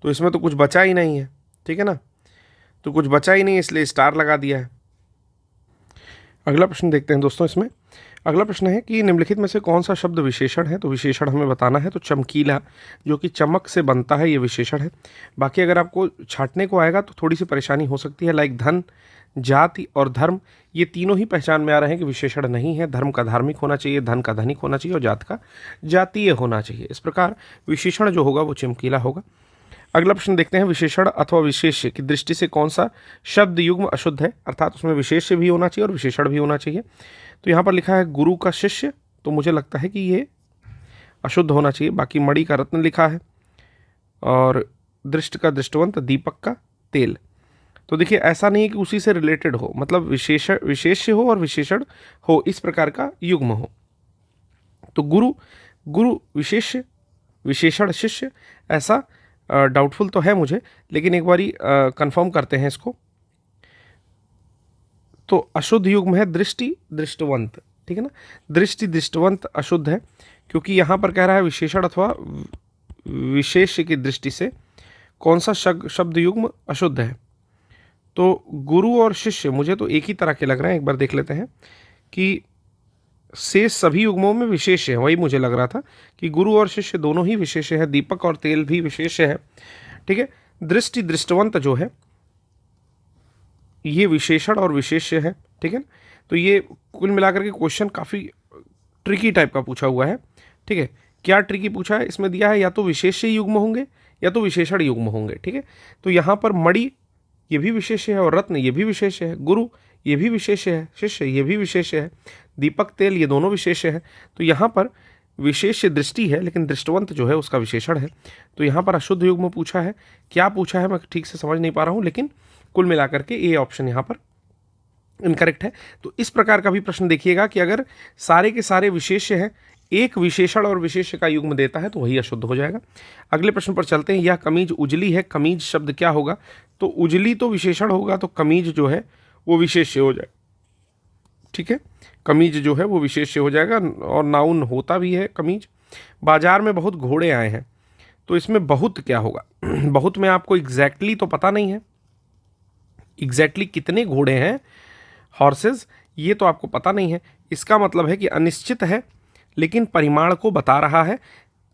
तो इसमें तो कुछ बचा ही नहीं है। ठीक है ना, तो कुछ बचा ही नहीं, इसलिए स्टार लगा दिया है। अगला प्रश्न देखते हैं दोस्तों। इसमें अगला प्रश्न है कि निम्नलिखित में से कौन सा शब्द विशेषण है? तो विशेषण हमें बताना है। तो चमकीला, जो कि चमक से बनता है, ये विशेषण है। बाकी अगर आपको छांटने को आएगा तो थोड़ी सी परेशानी हो सकती है। लाइक धन, जाति और धर्म, ये तीनों ही पहचान में आ रहे हैं कि विशेषण नहीं है। धर्म का धार्मिक होना चाहिए, धन का धनिक होना चाहिए और जात का जातीय होना चाहिए। इस प्रकार विशेषण जो होगा वो चमकीला होगा। अगला प्रश्न देखते हैं, विशेषण अथवा विशेष्य की दृष्टि से कौन सा शब्द युग्म अशुद्ध है, अर्थात उसमें विशेष्य भी होना चाहिए और विशेषण भी होना चाहिए। तो यहाँ पर लिखा है गुरु का शिष्य, तो मुझे लगता है कि ये अशुद्ध होना चाहिए। बाकी मणि का रत्न लिखा है और दृष्ट का दृष्टवंत, दीपक का तेल। तो देखिए ऐसा नहीं है कि उसी से रिलेटेड हो, मतलब विशेष्य हो और विशेषण हो, इस प्रकार का युग्म हो। तो गुरु, गुरु विशेष्य, विशेषण शिष्य, ऐसा डाउटफुल तो है मुझे, लेकिन एक बारी कंफर्म करते हैं इसको। तो अशुद्ध युग्म है दृष्टि दृष्टवंत। ठीक है ना, दृष्टि दृष्टवंत अशुद्ध है, क्योंकि यहाँ पर कह रहा है विशेषण अथवा विशेष्य की दृष्टि से कौन सा शब्द युग्म अशुद्ध है। तो गुरु और शिष्य मुझे तो एक ही तरह के लग रहे हैं। एक बार देख लेते हैं कि शेष सभी युग्मों में विशेष्य है, वही मुझे लग रहा था कि गुरु और शिष्य दोनों ही विशेष्य है, दीपक और तेल भी विशेष्य है। ठीक है, दृष्टि दृष्टवंत जो है ये विशेषण और विशेष्य है। ठीक है, तो ये कुल मिलाकर के क्वेश्चन काफ़ी ट्रिकी टाइप का पूछा हुआ है। ठीक है, क्या ट्रिकी पूछा है? इसमें दिया है या तो विशेष्य युग्म होंगे या तो विशेषण युग्म होंगे। ठीक है, तो यहाँ पर मणि ये भी विशेष्य है और रत्न ये भी विशेष्य है, गुरु ये भी विशेष्य है, शिष्य ये भी विशेष्य है, दीपक तेल ये दोनों विशेष्य है। तो यहाँ पर विशेष्य दृष्टि है, लेकिन दृष्टवंत जो है उसका विशेषण है। तो यहाँ पर अशुद्ध युग्म पूछा है, क्या पूछा है मैं ठीक से समझ नहीं पा रहा हूँ, लेकिन कुल मिलाकर के ए ऑप्शन यहाँ पर इनकरेक्ट है। तो इस प्रकार का भी प्रश्न देखिएगा कि अगर सारे के सारे विशेष्य हैं, एक विशेषण और विशेष्य का युग्म देता है तो वही अशुद्ध हो जाएगा। अगले प्रश्न पर चलते हैं। यह कमीज उजली है, कमीज शब्द क्या होगा? तो उजली तो विशेषण होगा, तो कमीज जो है वो विशेष्य हो जाएगा। ठीक है, कमीज जो है वो विशेष्य हो जाएगा और नाउन होता भी है कमीज। बाजार में बहुत घोड़े आए हैं, तो इसमें बहुत क्या होगा? बहुत में आपको एग्जैक्टली तो पता नहीं है, एग्जैक्टली कितने घोड़े हैं, हॉर्सेस, ये तो आपको पता नहीं है। इसका मतलब है कि अनिश्चित है लेकिन परिमाण को बता रहा है।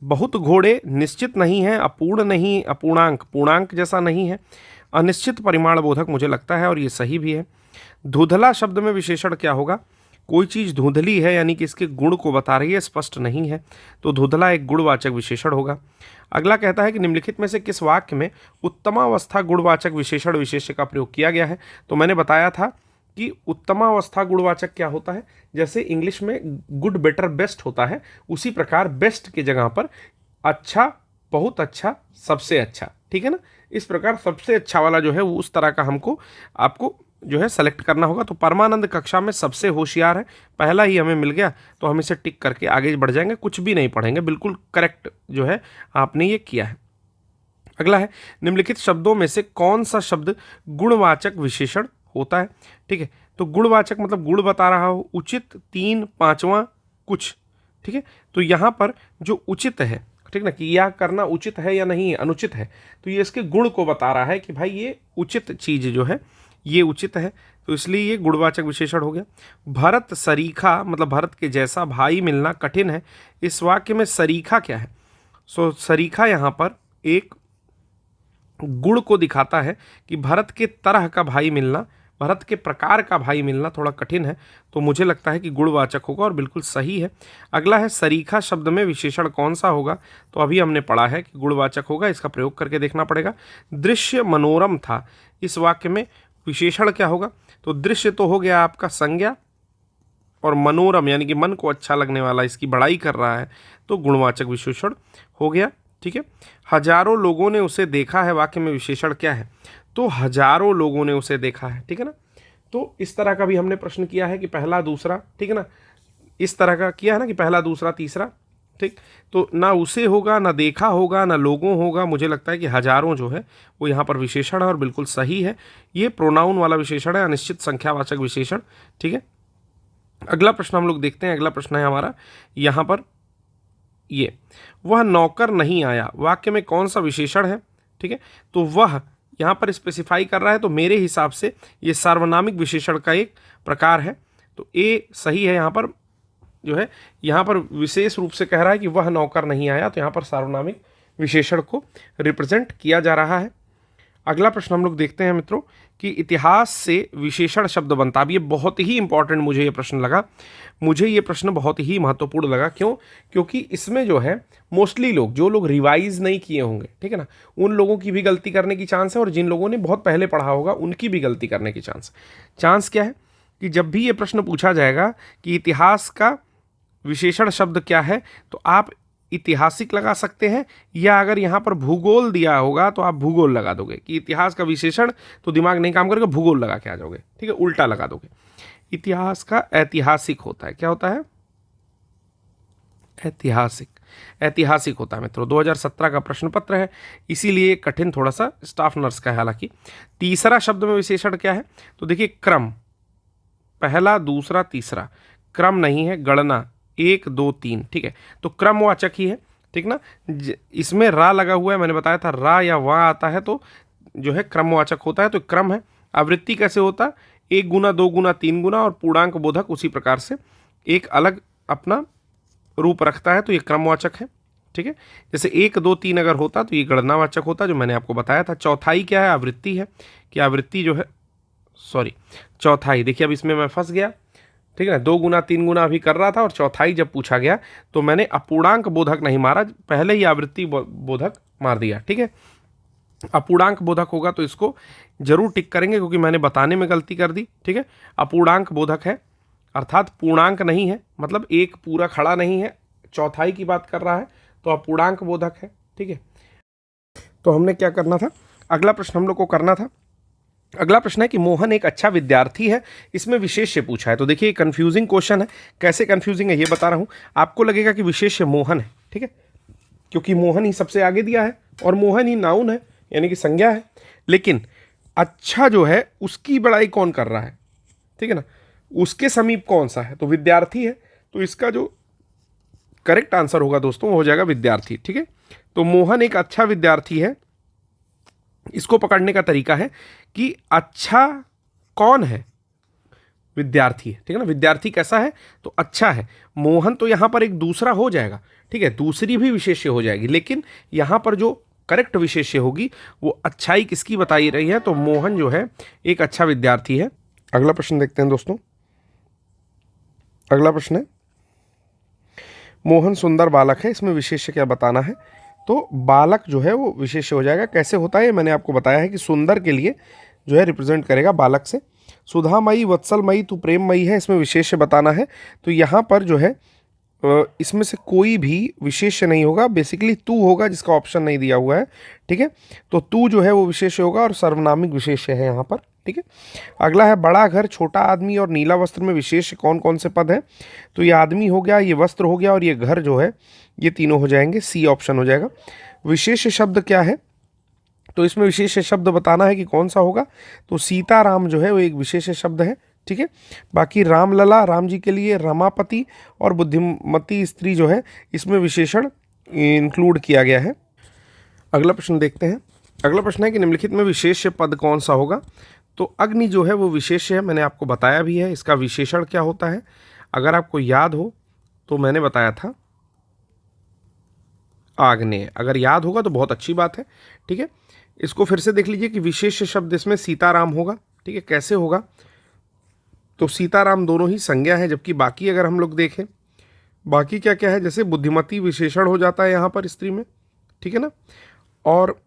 बहुत घोड़े निश्चित नहीं है, अपूर्ण नहीं, अपूर्णांक पूर्णांक जैसा नहीं है, अनिश्चित परिमाण बोधक मुझे लगता है, और ये सही भी है। धुंधला शब्द में विशेषण क्या होगा? कोई चीज़ धुंधली है यानी कि इसके गुण को बता रही है, स्पष्ट नहीं है, तो धुंधला एक गुणवाचक विशेषण होगा। अगला कहता है कि निम्नलिखित में से किस वाक्य में उत्तमावस्था गुणवाचक विशेषण विशेष्य का प्रयोग किया गया है? तो मैंने बताया था कि उत्तमावस्था गुणवाचक क्या होता है, जैसे इंग्लिश में गुड, बेटर, बेस्ट होता है, उसी प्रकार बेस्ट की जगह पर अच्छा, बहुत अच्छा, सबसे अच्छा, ठीक है ना। इस प्रकार सबसे अच्छा वाला जो है वो उस तरह का हमको आपको जो है सेलेक्ट करना होगा। तो परमानंद कक्षा में सबसे होशियार है, पहला ही हमें मिल गया तो हम इसे टिक करके आगे बढ़ जाएंगे, कुछ भी नहीं पढ़ेंगे, बिल्कुल करेक्ट जो है आपने ये किया है। अगला है निम्नलिखित शब्दों में से कौन सा शब्द गुणवाचक विशेषण होता है? ठीक है, तो गुणवाचक मतलब गुण बता रहा हो, उचित, तीन, पांचवा, कुछ, ठीक है। तो यहां पर जो उचित है, ठीक ना, कि यह करना उचित है या नहीं अनुचित है, तो ये इसके गुण को बता रहा है कि भाई ये उचित चीज जो है ये उचित है, तो इसलिए ये गुणवाचक विशेषण हो गया। भरत सरीखा मतलब भरत के जैसा भाई मिलना कठिन है, इस वाक्य में सरीखा क्या है? सो सरीखा यहां पर एक गुण को दिखाता है कि भरत के तरह का भाई मिलना, भरत के प्रकार का भाई मिलना थोड़ा कठिन है, तो मुझे लगता है कि गुणवाचक होगा और बिल्कुल सही है। अगला है सरीखा शब्द में विशेषण कौन सा होगा? तो अभी हमने पढ़ा है कि गुणवाचक होगा, इसका प्रयोग करके देखना पड़ेगा। दृश्य मनोरम था, इस वाक्य में विशेषण क्या होगा? तो दृश्य तो हो गया आपका संज्ञा, और मनोरम यानी कि मन को अच्छा लगने वाला, इसकी बड़ाई कर रहा है, तो गुणवाचक विशेषण हो गया, ठीक है। हजारों लोगों ने उसे देखा है, वाक्य में विशेषण क्या है? तो हजारों लोगों ने उसे देखा है, ठीक है ना। तो इस तरह का भी हमने प्रश्न किया है कि पहला दूसरा, ठीक है ना, इस तरह का किया है ना कि पहला दूसरा तीसरा, ठीक। तो ना उसे होगा, ना देखा होगा, ना लोगों होगा, मुझे लगता है कि हजारों जो है वो यहाँ पर विशेषण है और बिल्कुल सही है। ये प्रोनाउन वाला विशेषण है, अनिश्चित संख्यावाचक विशेषण, ठीक है। अगला प्रश्न हम लोग देखते हैं। अगला प्रश्न है हमारा यहाँ पर ये, वह नौकर नहीं आया, वाक्य में कौन सा विशेषण है? ठीक है, तो वह यहाँ पर स्पेसिफाई कर रहा है, तो मेरे हिसाब से ये सार्वनामिक विशेषण का एक प्रकार है, तो ए सही है। यहाँ पर जो है यहाँ पर विशेष रूप से कह रहा है कि वह नौकर नहीं आया, तो यहाँ पर सार्वनामिक विशेषण को रिप्रेजेंट किया जा रहा है। अगला प्रश्न हम लोग देखते हैं मित्रों कि इतिहास से विशेषण शब्द बनता। अब ये बहुत ही इंपॉर्टेंट मुझे ये प्रश्न लगा, मुझे ये प्रश्न बहुत ही महत्वपूर्ण लगा। क्यों? क्योंकि इसमें जो है मोस्टली लोग, जो लोग रिवाइज नहीं किए होंगे, ठीक है ना, उन लोगों की भी गलती करने की चांस है, और जिन लोगों ने बहुत पहले पढ़ा होगा उनकी भी गलती करने की चांस क्या है कि जब भी ये प्रश्न पूछा जाएगा कि इतिहास का विशेषण शब्द क्या है, तो आप ऐतिहासिक लगा सकते हैं, या अगर यहाँ पर भूगोल दिया होगा तो आप भूगोल लगा दोगे कि इतिहास का विशेषण, तो दिमाग नहीं काम करेगा, भूगोल लगा के आ जाओगे, ठीक है, उल्टा लगा दोगे। इतिहास का ऐतिहासिक होता है, क्या होता है? ऐतिहासिक होता है मित्रों। 2017 का प्रश्न पत्र है, इसीलिए कठिन थोड़ा सा स्टाफ नर्स का है। हालांकि तीसरा शब्द में विशेषण क्या है? तो देखिए क्रम, पहला दूसरा तीसरा, क्रम नहीं है, गणना, 1 2 3, ठीक है, तो क्रमवाचक ही है, ठीक ना। इसमें रा लगा हुआ है, मैंने बताया था रा या वा आता है तो जो है क्रमवाचक होता है, तो क्रम है। आवृत्ति कैसे होता है? 1 गुना 2 गुना 3 गुना, और पूर्णांक बोधक उसी प्रकार से एक अलग अपना रूप रखता है, तो ये क्रमवाचक है, ठीक है। जैसे 1 2 3 अगर होता तो ये गणनावाचक होता, जो मैंने आपको बताया था। चौथाई क्या है? आवृत्ति है, कि आवृत्ति जो है, सॉरी चौथाई, देखिए अब इसमें मैं फंस गया, ठीक है ना, 2 गुना 3 गुना अभी कर रहा था, और चौथाई जब पूछा गया तो मैंने अपूर्णांक बोधक नहीं मारा, पहले ही आवृत्ति बोधक मार दिया, ठीक है। अपूर्णांक बोधक होगा तो इसको जरूर टिक करेंगे, क्योंकि मैंने बताने में गलती कर दी, ठीक है। अपूर्णांक बोधक है, अर्थात पूर्णांक नहीं है, मतलब एक पूरा खड़ा नहीं है, चौथाई की बात कर रहा है, तो अपूर्णांक बोधक है, ठीक है। तो हमने क्या करना था? अगला प्रश्न हम लोग को करना था। अगला प्रश्न है कि मोहन एक अच्छा विद्यार्थी है, इसमें विशेष्य पूछा है। तो देखिए कंफ्यूजिंग क्वेश्चन है, कैसे कंफ्यूजिंग है ये बता रहा हूं। आपको लगेगा कि विशेष्य मोहन है, ठीक है, क्योंकि मोहन ही सबसे आगे दिया है, और मोहन ही नाउन है, यानी कि संज्ञा है। लेकिन अच्छा जो है उसकी बड़ाई कौन कर रहा है, ठीक है ना, उसके समीप कौन सा है? तो विद्यार्थी है, तो इसका जो करेक्ट आंसर होगा दोस्तों वो हो जाएगा विद्यार्थी, ठीक है। तो मोहन एक अच्छा विद्यार्थी है, इसको पकड़ने का तरीका है कि अच्छा कौन है, विद्यार्थी है, ठीक है ना। विद्यार्थी कैसा है, तो अच्छा है। मोहन तो यहां पर एक दूसरा हो जाएगा, ठीक है, दूसरी भी विशेष्य हो जाएगी, लेकिन यहां पर जो करेक्ट विशेष्य होगी वो अच्छाई किसकी बताई रही है, तो मोहन जो है एक अच्छा विद्यार्थी है। अगला प्रश्न देखते हैं दोस्तों। अगला प्रश्न है, मोहन सुंदर बालक है, इसमें विशेष्य क्या बताना है। तो बालक जो है वो विशेष्य हो जाएगा। कैसे होता है मैंने आपको बताया है कि सुंदर के लिए जो है रिप्रेजेंट करेगा बालक से। सुधामयी, वत्सलमयी, तू प्रेममयी है, इसमें विशेष्य बताना है। तो यहाँ पर जो है इसमें से कोई भी विशेष्य नहीं होगा, बेसिकली तू होगा, जिसका ऑप्शन नहीं दिया हुआ है, ठीक है। तो तू जो है वो विशेष्य होगा और सर्वनामिक विशेष्य है यहाँ पर, ठीक है। अगला है बड़ा घर, छोटा आदमी और नीला वस्त्र में विशेष्य कौन कौन से पद हैं। तो ये आदमी हो गया, ये वस्त्र हो गया और ये घर जो है, ये तीनों हो जाएंगे, सी ऑप्शन हो जाएगा। विशेष शब्द क्या है, तो इसमें विशेष शब्द बताना है कि कौन सा होगा। तो सीताराम जो है वो एक विशेष शब्द है, ठीक है। बाकी रामलला, राम जी के लिए, रमापति और बुद्धिमती स्त्री जो है इसमें विशेषण इंक्लूड किया गया है। अगला प्रश्न देखते हैं। अगला प्रश्न है कि निम्नलिखित में विशेष पद कौन सा होगा। तो अग्नि जो है वो विशेष है, मैंने आपको बताया भी है। इसका विशेषण क्या होता है, अगर आपको याद हो तो मैंने बताया था आग्नेय। अगर याद होगा तो बहुत अच्छी बात है, ठीक है। इसको फिर से देख लीजिए कि विशेष शब्द इसमें सीताराम होगा, ठीक है। कैसे होगा, तो सीताराम दोनों ही संज्ञा है, जबकि बाकी अगर हम लोग देखें, बाकी क्या क्या है, जैसे बुद्धिमती विशेषण हो जाता है यहाँ पर स्त्री में, ठीक है ना। और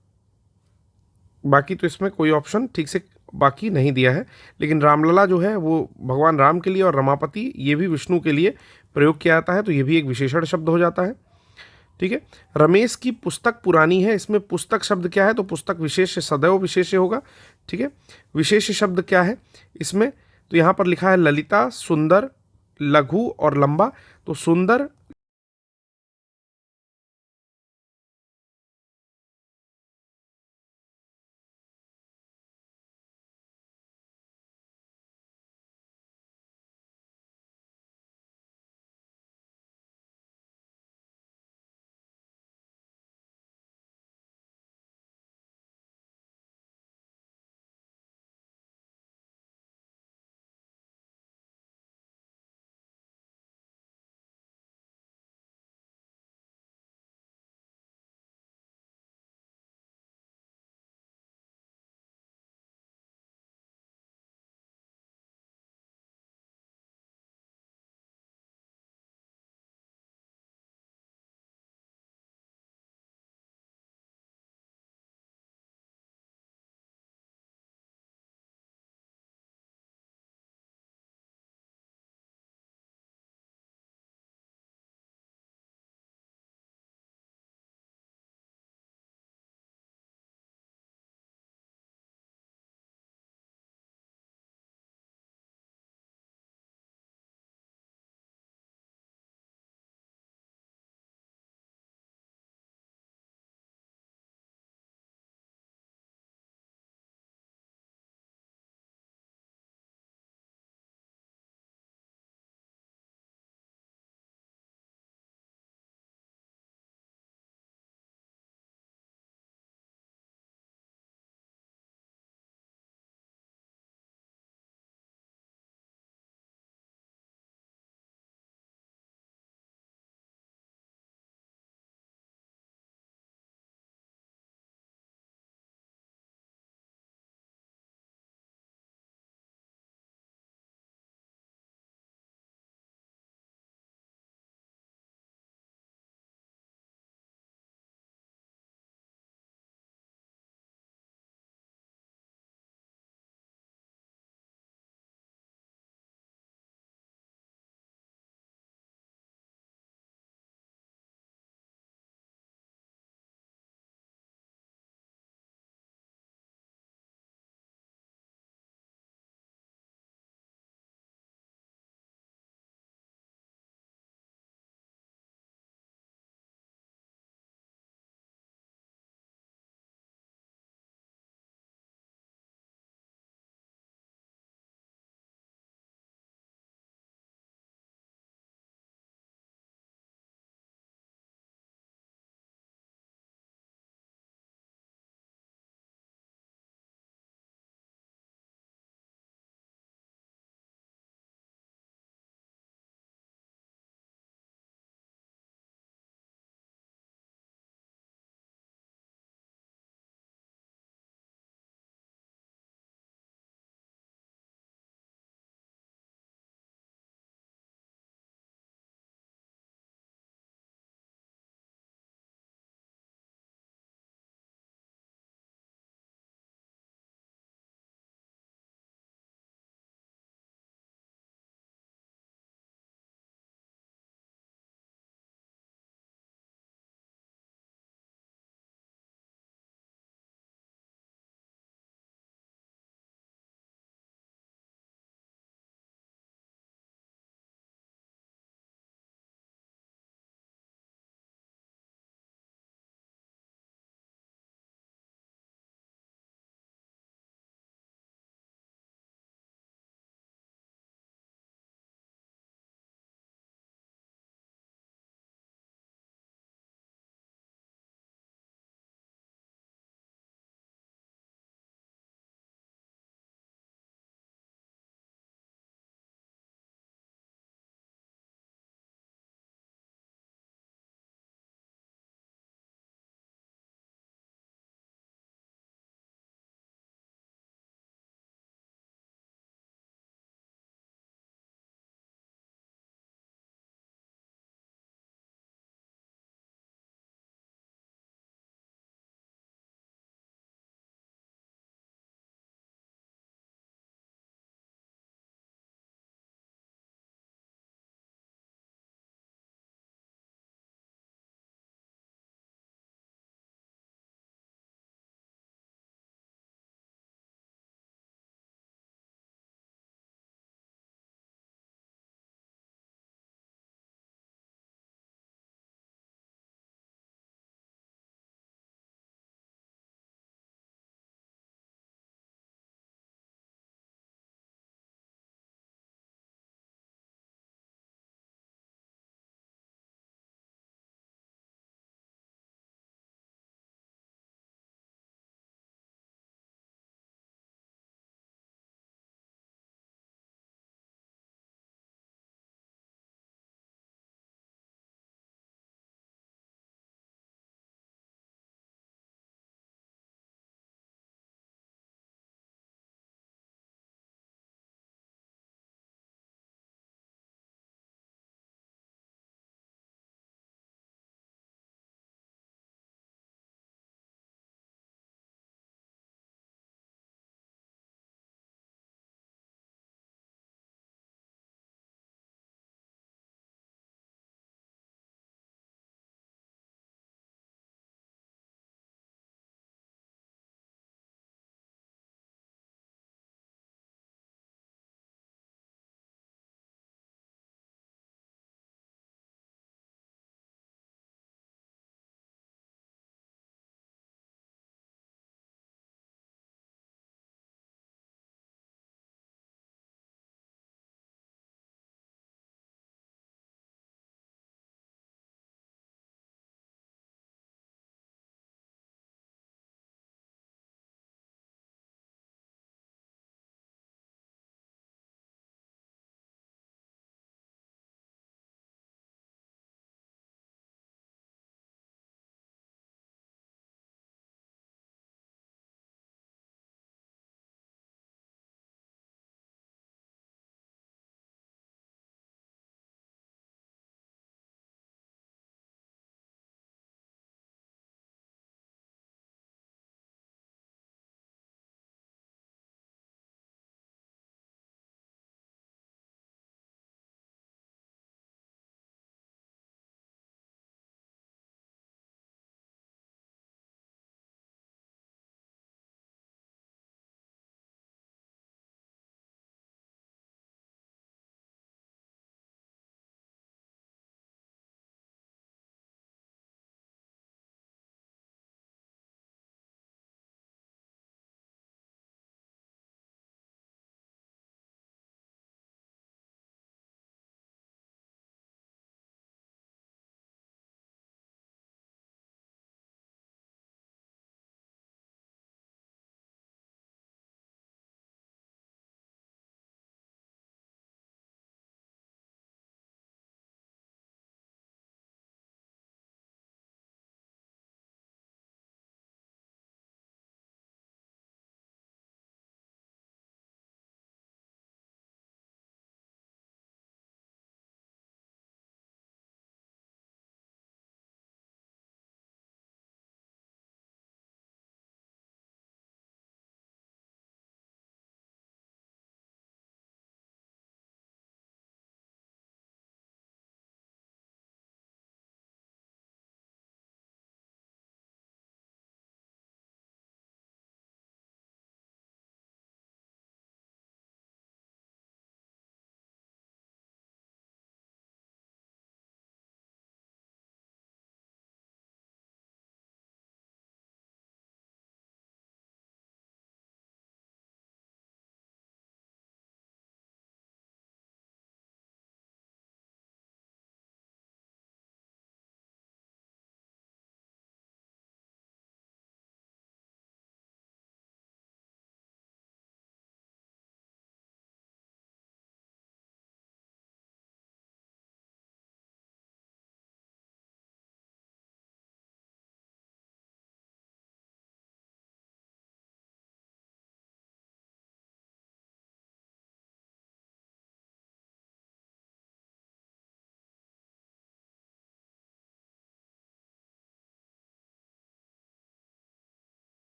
बाकी तो इसमें कोई ऑप्शन ठीक से बाकी नहीं दिया है, लेकिन रामलला जो है वो भगवान राम के लिए और रमापति ये भी विष्णु के लिए प्रयोग किया जाता है, तो ये भी एक विशेषण शब्द हो जाता है, ठीक है। रमेश की पुस्तक पुरानी है, इसमें पुस्तक शब्द क्या है, तो पुस्तक विशेष सदैव विशेष होगा, ठीक है। विशेष शब्द क्या है इसमें, तो यहाँ पर लिखा है ललिता, सुंदर, लघु और लंबा। तो सुंदर,